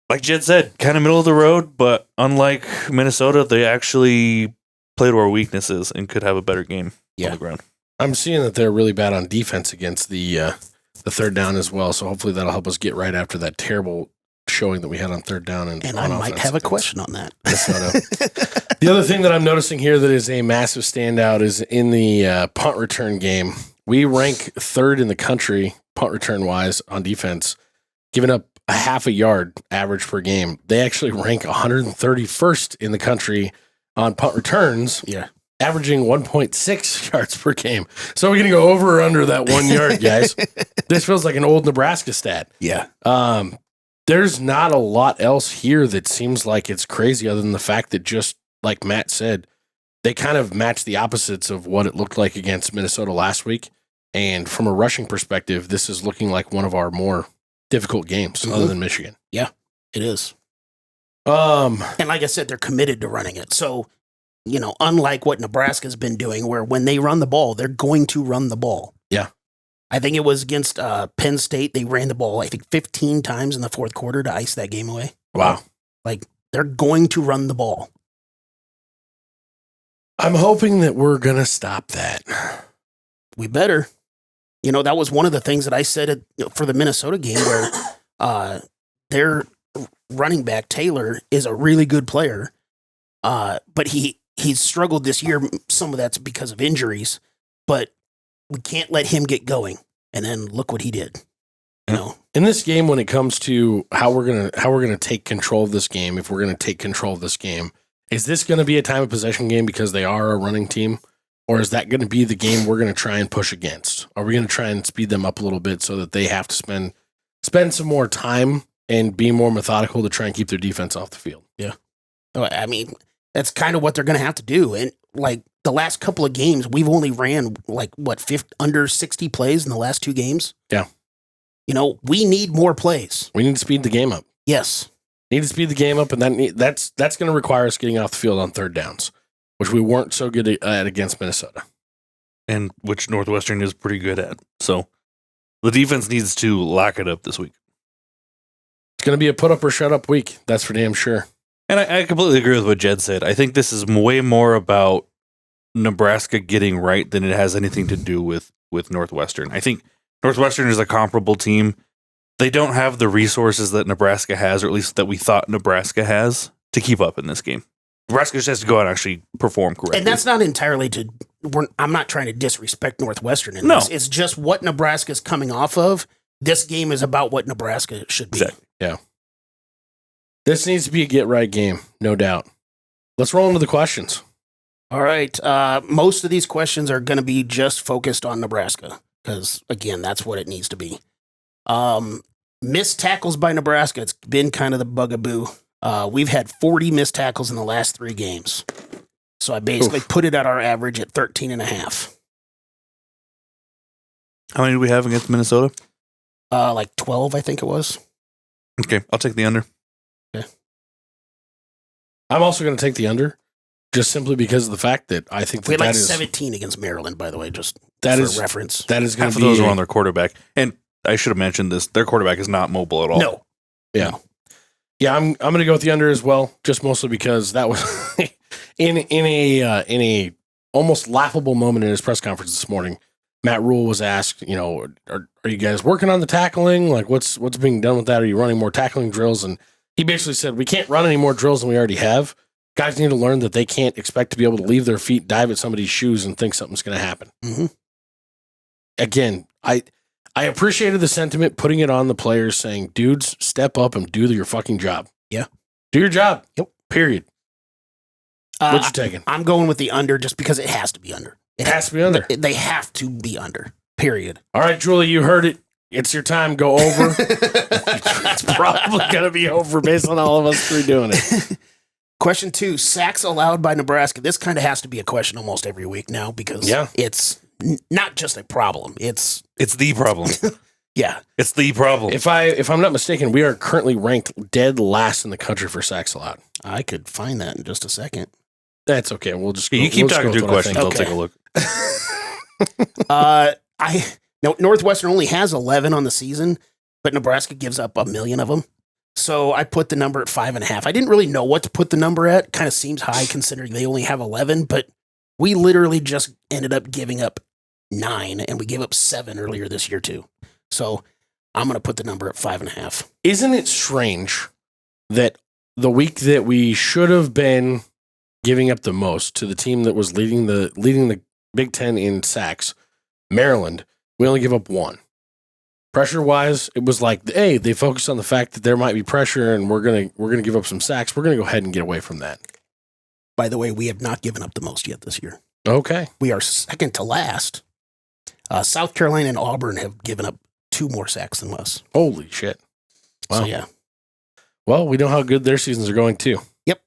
like Jed said, kind of middle of the road, but unlike Minnesota, they actually play to our weaknesses and could have a better game on the ground. I'm seeing that they're really bad on defense against the third down as well. So hopefully that'll help us get right after that terrible showing that we had on third down. And I might have a question on that. The other thing that I'm noticing here that is a massive standout is in the punt return game. We rank 3rd in the country punt return wise on defense, giving up a half a yard average per game. They actually rank 131st in the country on punt returns. Yeah. Averaging 1.6 yards per game. So we're going to go over or under that 1 yard, guys. This feels like an old Nebraska stat. Yeah. There's not a lot else here that seems like it's crazy other than the fact that, just like Matt said, they kind of match the opposites of what it looked like against Minnesota last week. And from a rushing perspective, this is looking like one of our more difficult games other than Michigan. Yeah, it is. And like I said, they're committed to running it. So, unlike what Nebraska's been doing, where when they run the ball, they're going to run the ball. Yeah. I think it was against Penn State. They ran the ball, 15 times in the fourth quarter to ice that game away. Wow. They're going to run the ball. I'm hoping that we're going to stop that. We better. That was one of the things that I said for the Minnesota game where their running back, Taylor, is a really good player. But he's struggled this year. Some of that's because of injuries, but we can't let him get going. And then look what he did. In this game, when it comes to how we're gonna take control of this game, if we're gonna take control of this game, is this gonna be a time of possession game because they are a running team, or is that gonna be the game we're gonna try and push against? Are we gonna try and speed them up a little bit so that they have to spend some more time and be more methodical to try and keep their defense off the field? Yeah, I mean, that's kind of what they're going to have to do. And the last couple of games, we've only ran under 60 plays in the last 2 games. Yeah. We need more plays. We need to speed the game up. Yes. Need to speed the game up, and that's going to require us getting off the field on third downs, which we weren't so good at against Minnesota. And which Northwestern is pretty good at. So the defense needs to lock it up this week. It's going to be a put up or shut up week. That's for damn sure. And I completely agree with what Jed said. I think this is way more about Nebraska getting right than it has anything to do with Northwestern. I think Northwestern is a comparable team. They don't have the resources that Nebraska has, or at least that we thought Nebraska has, to keep up in this game. Nebraska just has to go out and actually perform correctly. And that's not entirely I'm not trying to disrespect Northwestern in this. It's just what Nebraska's coming off of. This game is about what Nebraska should be. Exactly. Yeah. This needs to be a get-right game, no doubt. Let's roll into the questions. All right. Most of these questions are going to be just focused on Nebraska because, again, that's what it needs to be. Missed tackles by Nebraska. It's been kind of the bugaboo. We've had 40 missed tackles in the last 3 games. So I basically put it at our average at 13.5. How many do we have against Minnesota? 12, I think it was. Okay, I'll take the under. Okay. I'm also going to take the under, just simply because of the fact that I think we had that is 17 against Maryland, by the way, just that for is reference. That is going Half to of be those are on their quarterback. And I should have mentioned this. Their quarterback is not mobile at all. No. Yeah. No. Yeah, I'm going to go with the under as well, just mostly because that was in a almost laughable moment in his press conference this morning. Matt Rule was asked, are you guys working on the tackling? Like, what's being done with that? Are you running more tackling drills? And he basically said, we can't run any more drills than we already have. Guys need to learn that they can't expect to be able to leave their feet, dive at somebody's shoes, and think something's going to happen. Mm-hmm. Again, I appreciated the sentiment, putting it on the players, saying, dudes, step up and do your fucking job. Yeah. Do your job. Yep. Period. What you taking? I'm going with the under just because it has to be under. It has to be under. They have to be under. Period. All right, Julie, you heard it. it's your time. Go over. It's probably going to be over based on all of us three doing it. Question 2, sacks allowed by Nebraska. This kind of has to be a question almost every week now because it's not just a problem. It's the problem. Yeah. It's the problem. If I'm not mistaken, we are currently ranked dead last in the country for sacks allowed. I could find that in just a second. That's okay. We'll just you keep talking through questions. I'll Okay. take a look. Northwestern only has 11 on the season, but Nebraska gives up 1 million of them. So I put the number at 5.5. I didn't really know what to put the number at. Kind of seems high considering they only have 11, but we literally just ended up giving up 9, and we gave up 7 earlier this year too. So I'm going to put the number at 5.5. Isn't it strange that the week that we should have been giving up the most to the team that was leading the Big Ten in sacks, Maryland, we only give up 1. Pressure wise, it was like, hey, they focused on the fact that there might be pressure and we're gonna give up some sacks. We're gonna go ahead and get away from that. By the way, we have not given up the most yet this year. Okay. We are second to last. South Carolina and Auburn have given up 2 more sacks than us. Holy shit. Wow. So yeah. Well, we know how good their seasons are going too. Yep.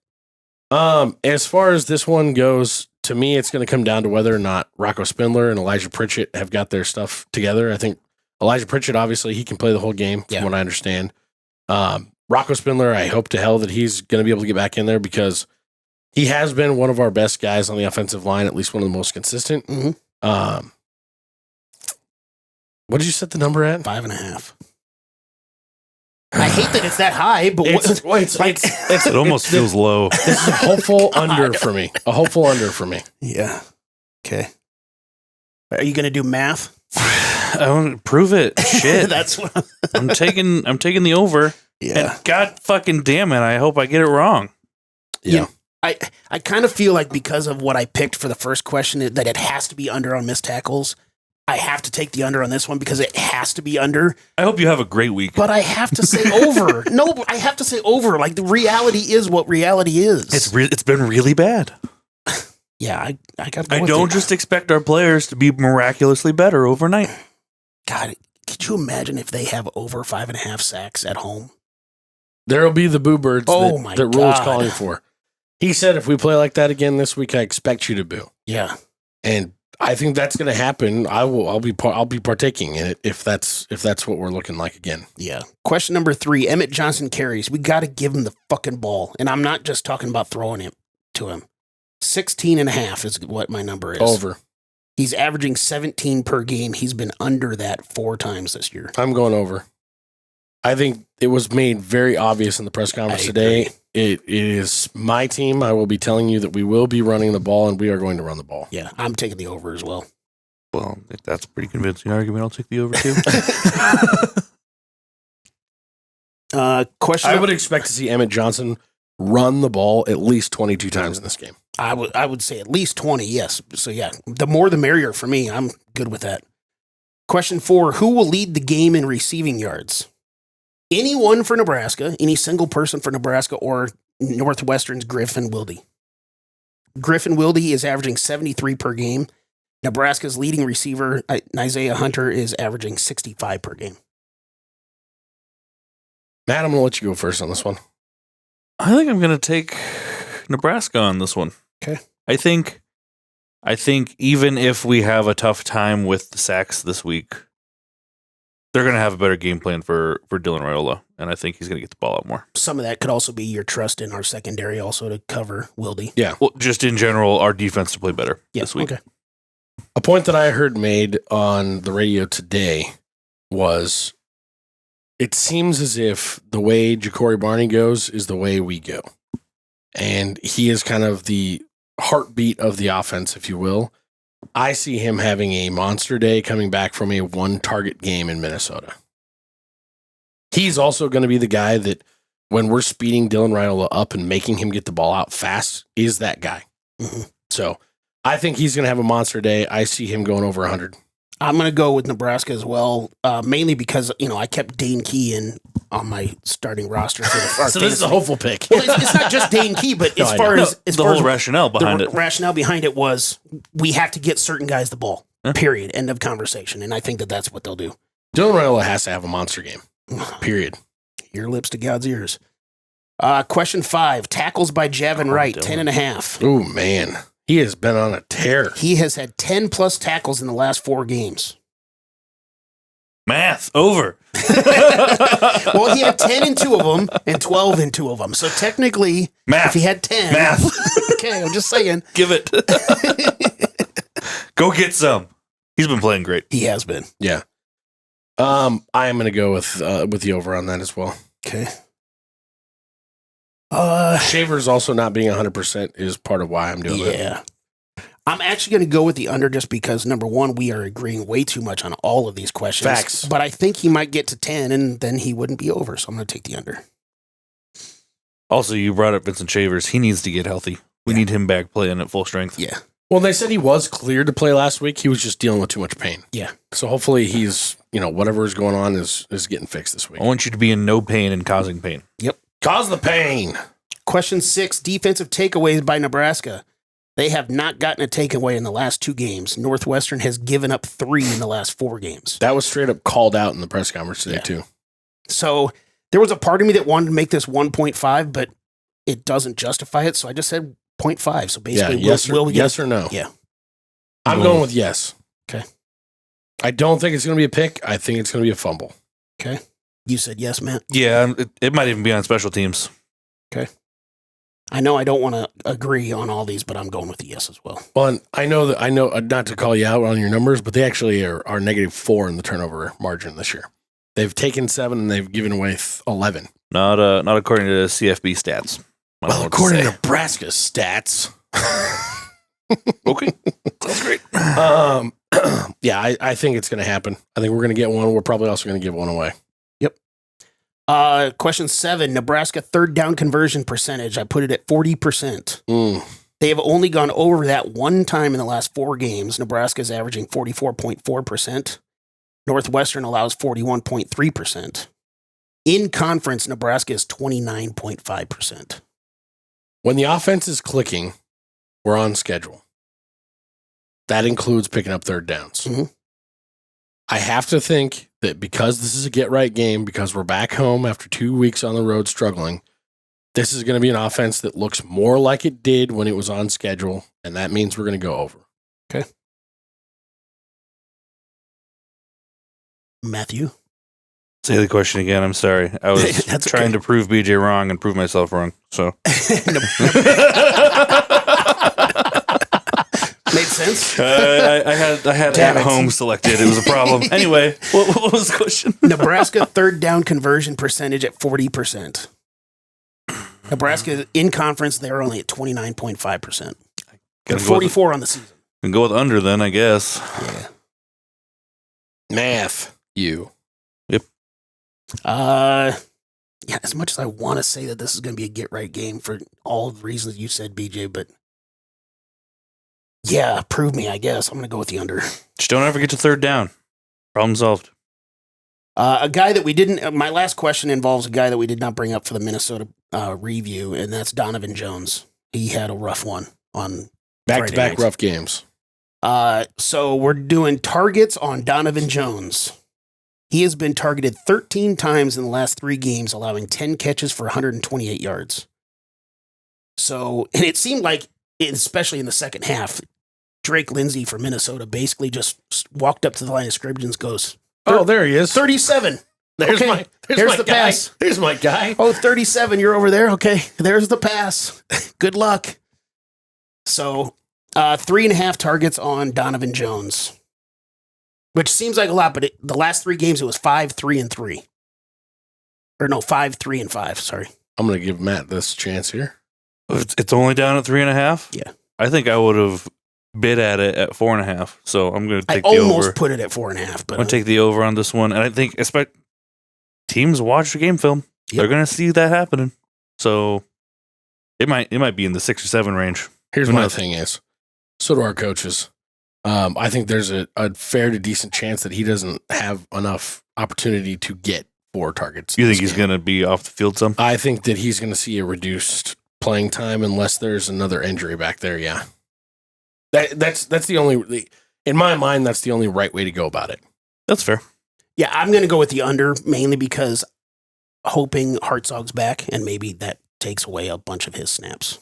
As far as this one goes, to me, it's going to come down to whether or not Rocco Spindler and Elijah Pritchett have got their stuff together. I think Elijah Pritchett, obviously, he can play the whole game, from what I understand. Rocco Spindler, I hope to hell that he's going to be able to get back in there because he has been one of our best guys on the offensive line, at least one of the most consistent. Mm-hmm. What did you set the number at? 5.5. I hate that it's that high, but It almost feels low. This is a hopeful under for me. A hopeful under for me. Yeah. Okay. Are you going to do math? I want to prove it. Shit. That's what I'm taking the over. Yeah. And God fucking damn it, I hope I get it wrong. Yeah. I kind of feel like because of what I picked for the first question, that it has to be under on missed tackles. I have to take the under on this one because it has to be under. I hope you have a great week. But I have to say over. No, I have to say over. Like, the reality is what reality is. It's been really bad. Yeah, I got to go I with don't it. just expect our players to be miraculously better overnight. God, could you imagine if they have over 5.5 sacks at home? There'll be the boo birds Oh that Rule's God. calling for. He said, if we play like that again this week, I expect you to boo. Yeah. And I think that's going to happen. I'll be partaking in it if that's what we're looking like again. Yeah. Question number 3, Emmett Johnson carries. We got to give him the fucking ball. And I'm not just talking about throwing it to him. 16.5 is what my number is. Over. He's averaging 17 per game. He's been under that 4 times this year. I'm going over. I think it was made very obvious in the press conference today. It is my team. I will be telling you that we will be running the ball and we are going to run the ball. Yeah, I'm taking the over as well. Well, if that's a pretty convincing argument, I'll take the over too. Question. I would expect to see Emmett Johnson run the ball at least 22 times in this game. I would say at least 20, yes. So yeah, the more the merrier for me. I'm good with that. Question 4, who will lead the game in receiving yards? Anyone for Nebraska, any single person for Nebraska, or Northwestern's Griffin Wilde. Griffin Wilde is averaging 73 per game. Nebraska's leading receiver, Isaiah Hunter, is averaging 65 per game. Matt, I'm going to let you go first on this one. I think I'm going to take Nebraska on this one. Okay. I think even if we have a tough time with the sacks this week, they're going to have a better game plan for Dylan Raiola, and I think he's going to get the ball out more. Some of that could also be your trust in our secondary also to cover Wilde. Yeah. Well, just in general, our defense to play better this week. Okay. A point that I heard made on the radio today was it seems as if the way Ja'Cory Barney goes is the way we go. And he is kind of the heartbeat of the offense, if you will. I see him having a monster day coming back from a 1-target game in Minnesota. He's also going to be the guy that when we're speeding Dylan Raiola up and making him get the ball out fast is that guy. Mm-hmm. So I think he's going to have a monster day. I see him going over 100. I'm going to go with Nebraska as well, mainly because, I kept Dane Key in on my starting roster. For the So this is a hopeful pick. Well, it's not just Dane Key, but No, as I far know. as The whole rationale behind it. rationale behind it was we have to get certain guys the ball, period, end of conversation. And I think that that's what they'll do. Dylan Raiola has to have a monster game. Period. Your lips to God's ears. Question 5. Tackles by Javin Wright, Dylan. 10.5. Oh, man. He has been on a tear. He has had 10 plus tackles in the last 4 games. Math over. Well, he had 10 in 2 of them and 12 in 2 of them. So technically, Math. if he had 10. Math. Okay, I'm just saying. Give it. Go get some. He's been playing great. He has been. Yeah. I am going to go with the over on that as well. Okay. Shaver's also not being 100% is part of why I'm doing it. Yeah. I'm actually going to go with the under just because, number one, we are agreeing way too much on all of these questions. Facts. But I think he might get to 10 and then he wouldn't be over. So I'm going to take the under. Also, you brought up Vincent Shavers. He needs to get healthy. We need him back playing at full strength. Yeah. Well, they said he was cleared to play last week. He was just dealing with too much pain. Yeah. So hopefully he's, whatever is going on is getting fixed this week. I want you to be in no pain and causing pain. Yep. Cause the pain. Question 6, defensive takeaways by Nebraska. They have not gotten a takeaway in the last 2 games. Northwestern has given up 3 in the last 4 games. That was straight up called out in the press conference today, too. So there was a part of me that wanted to make this 1.5, but it doesn't justify it. So I just said 0.5. So basically, yes or no? Yeah. I'm going with yes. Okay. I don't think it's going to be a pick. I think it's going to be a fumble. Okay. You said yes, Matt? Yeah, it might even be on special teams. Okay. I know I don't want to agree on all these, but I'm going with a yes as well. Well, and I know not to call you out on your numbers, but they actually are -4 in the turnover margin this year. They've taken 7 and they've given away 11. Not according to CFB stats. Well, according to Nebraska's stats. Okay. That's great. Yeah, I think it's going to happen. I think we're going to get one. We're probably also going to give one away. Question 7, Nebraska third down conversion percentage. I put it at 40%. They have only gone over that one time in the last 4 games. Nebraska is averaging 44.4%. Northwestern allows 41.3%. In conference, Nebraska is 29.5%. When the offense is clicking, we're on schedule. That includes picking up third downs. Mhm. I have to think that because this is a get-right game, because we're back home after 2 weeks on the road struggling, this is going to be an offense that looks more like it did when it was on schedule, and that means we're going to go over. Okay. Matthew? Say the question again. I'm sorry. I was That's trying to prove BJ wrong and prove myself wrong. So Made sense. I had Damn at it. home selected. It was a problem. Anyway, what was the question? Nebraska third down conversion percentage at 40%. Nebraska in conference, they're only at 29.5%. They're 44 on the season. Can go with under then, I guess. Yeah. Math, you. Yeah, as much as I want to say that this is going to be a get-right game for all the reasons you said, BJ, but yeah, prove me, I guess. I'm going to go with the under. Just don't ever get to third down. Problem solved. A guy that we didn't, my last question involves a guy that we did not bring up for the Minnesota review, and that's Donovan Jones. He had a rough one on Back-to-back Friday night. rough games. So we're doing targets on Donovan Jones. He has been targeted 13 times in the last 3 games, allowing 10 catches for 128 yards. So, and it seemed like, especially in the second half, Drake Lindsey from Minnesota basically just walked up to the line of scrimmage and goes, Oh, there he is. 37. There's Okay, my here's my the guy. pass. There's my guy. Oh, 37, you're over there. Okay, there's the pass. Good luck. So, 3.5 targets on Donovan Jones, which seems like a lot, but the last 3 games it was 5, 3, and 3. Or no, 5, 3, and 5. Sorry. I'm going to give Matt this chance here. It's only down at 3.5. Yeah. I think I would have bid at it at 4.5. So I'm going to I take the almost over. put it at 4.5, I'm but going to take the over on this one. And I think teams watch the game film. Yep. They're going to see that happening. So it might be in the 6 or 7 range. Here's Who my knows? thing is, so do our coaches. I think there's a fair to decent chance that he doesn't have enough opportunity to get 4 targets. You in think this he's game. going to be off the field some? I think that he's going to see a reduced playing time unless there's another injury back there. Yeah, that's the only. In my mind, that's the only right way to go about it. That's fair. Yeah, I'm going to go with the under mainly because hoping Hartzog's back and maybe that takes away a bunch of his snaps.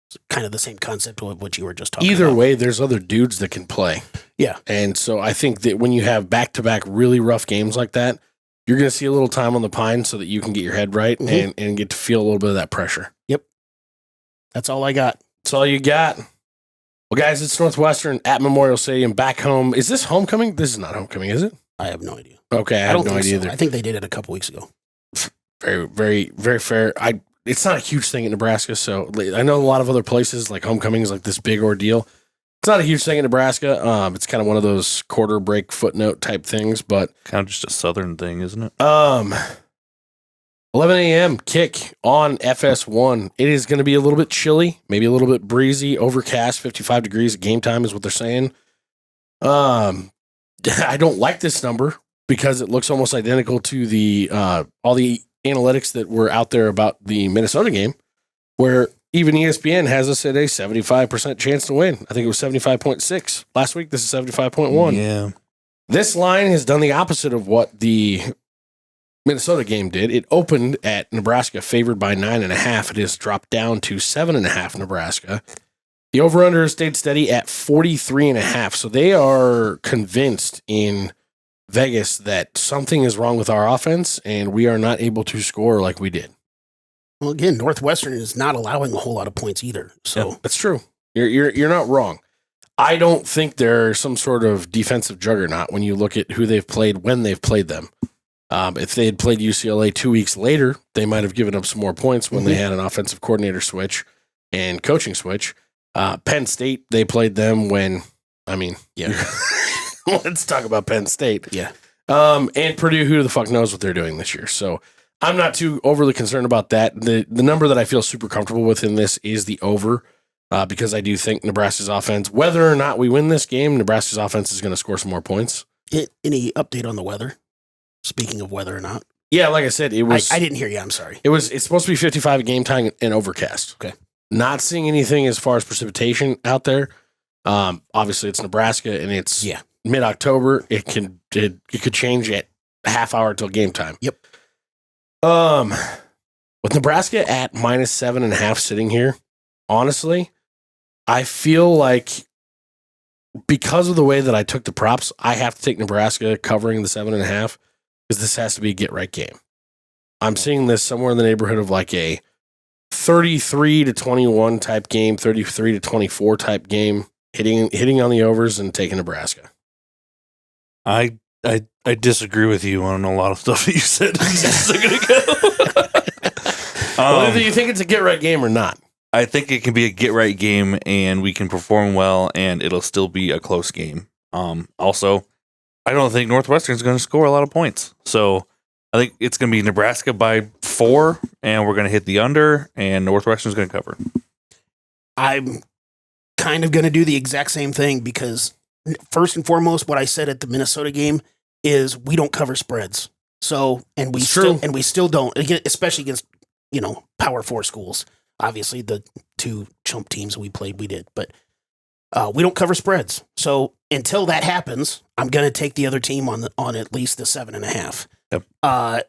It's kind of the same concept of what you were just talking about. Either way, there's other dudes that can play. Yeah. And so I think that when you have back-to-back really rough games like that, you're going to see a little time on the pine so that you can get your head right and get to feel a little bit of that pressure. Yep. That's all I got. That's all you got. Well, guys, it's Northwestern at Memorial Stadium back home. Is this homecoming? This is not homecoming, is it? I have no idea. Okay, I have no idea either. I think they did it a couple weeks ago. Very, very, very fair. It's not a huge thing in Nebraska, so I know a lot of other places like homecoming is like this big ordeal. It's not a huge thing in Nebraska. It's kind of one of those quarter break footnote type things, but Kind of just a southern thing, isn't it? 11 a.m. kick on FS1. It is going to be a little bit chilly, maybe a little bit breezy, overcast, 55 degrees at game time is what they're saying. I don't like this number because it looks almost identical to the all the analytics that were out there about the Minnesota game, where even ESPN has us at a 75% chance to win. I think it was 75.6 last week. This is 75.1. Yeah. This line has done the opposite of what the Minnesota game did. It opened at Nebraska favored by 9.5. It has dropped down to 7.5 Nebraska. The over-under has stayed steady at 43.5. So they are convinced in Vegas that something is wrong with our offense and we are not able to score like we did. Well, again, Northwestern is not allowing a whole lot of points either. So Yep, that's true. You're not wrong. I don't think they're some sort of defensive juggernaut when you look at who they've played when they've played them. If they had played UCLA 2 weeks later, they might have given up some more points when they had an offensive coordinator switch and coaching switch. Penn State, they played them when, let's talk about Penn State. Yeah. And Purdue, who the fuck knows what they're doing this year. So I'm not too overly concerned about that. The number that I feel super comfortable with in this is the over, because I do think Nebraska's offense, whether or not we win this game, Nebraska's offense is going to score some more points. Any update on the weather? Speaking of whether or not. Yeah, like I said, it was. I didn't hear you. I'm sorry. It's supposed to be 55 at game time and overcast. Okay. Not seeing anything as far as precipitation out there. Obviously, it's Nebraska and it's mid-October. It could change at a half hour till game time. Yep. With Nebraska at -7.5 sitting here, honestly, I feel like because of the way that I took the props, I have to take Nebraska covering the 7.5 because this has to be a get-right game. I'm seeing this somewhere in the neighborhood of like a 33-21 type game, 33-24 type game, hitting on the overs and taking Nebraska. I disagree with you on a lot of stuff that you said just a second ago. Whether you think it's a get-right game or not. I think it can be a get-right game, and we can perform well, and it'll still be a close game. Also, I don't think Northwestern's going to score a lot of points. So I think it's going to be Nebraska by 4, and we're going to hit the under, and Northwestern's going to cover. I'm kind of going to do the exact same thing because first and foremost, what I said at the Minnesota game is we don't cover spreads. So, and we still don't, especially against, Power 4 schools. Obviously, the 2 chump teams we played, we did, but we don't cover spreads. So until that happens, I'm going to take the other team on at least the 7.5. Yep. And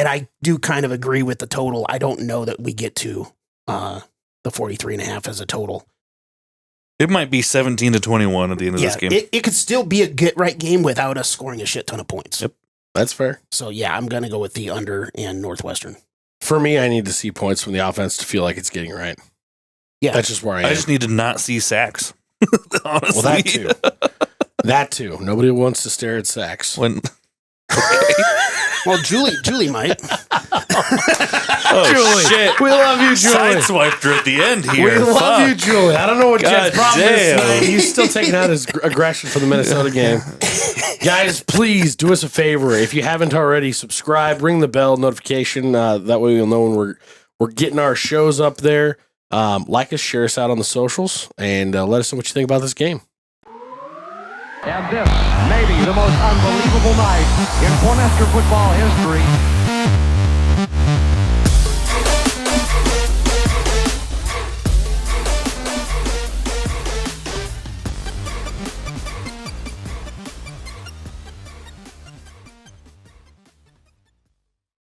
I do kind of agree with the total. I don't know that we get to the 43.5 as a total. It might be 17-21 at the end of this game. It could still be a get-right game without us scoring a shit ton of points. Yep, that's fair. So, yeah, I'm going to go with the under and Northwestern. For me, I need to see points from the offense to feel like it's getting right. Yeah. That's just where I am. I just need to not see sacks. Honestly. Well, that too. Nobody wants to stare at sacks. Well, Julie might. Julie. Shit. We love you, Julie. Sideswiped her at the end here. We love you, Julie. I don't know what Jed's problem is damn. tonight. He's still taking out his aggression for the Minnesota game. Guys, please do us a favor. If you haven't already, subscribe, ring the bell notification. That way we'll know when we're getting our shows up there. Like us, share us out on the socials, and let us know what you think about this game. And this may be the most unbelievable night in Cornhusker football history.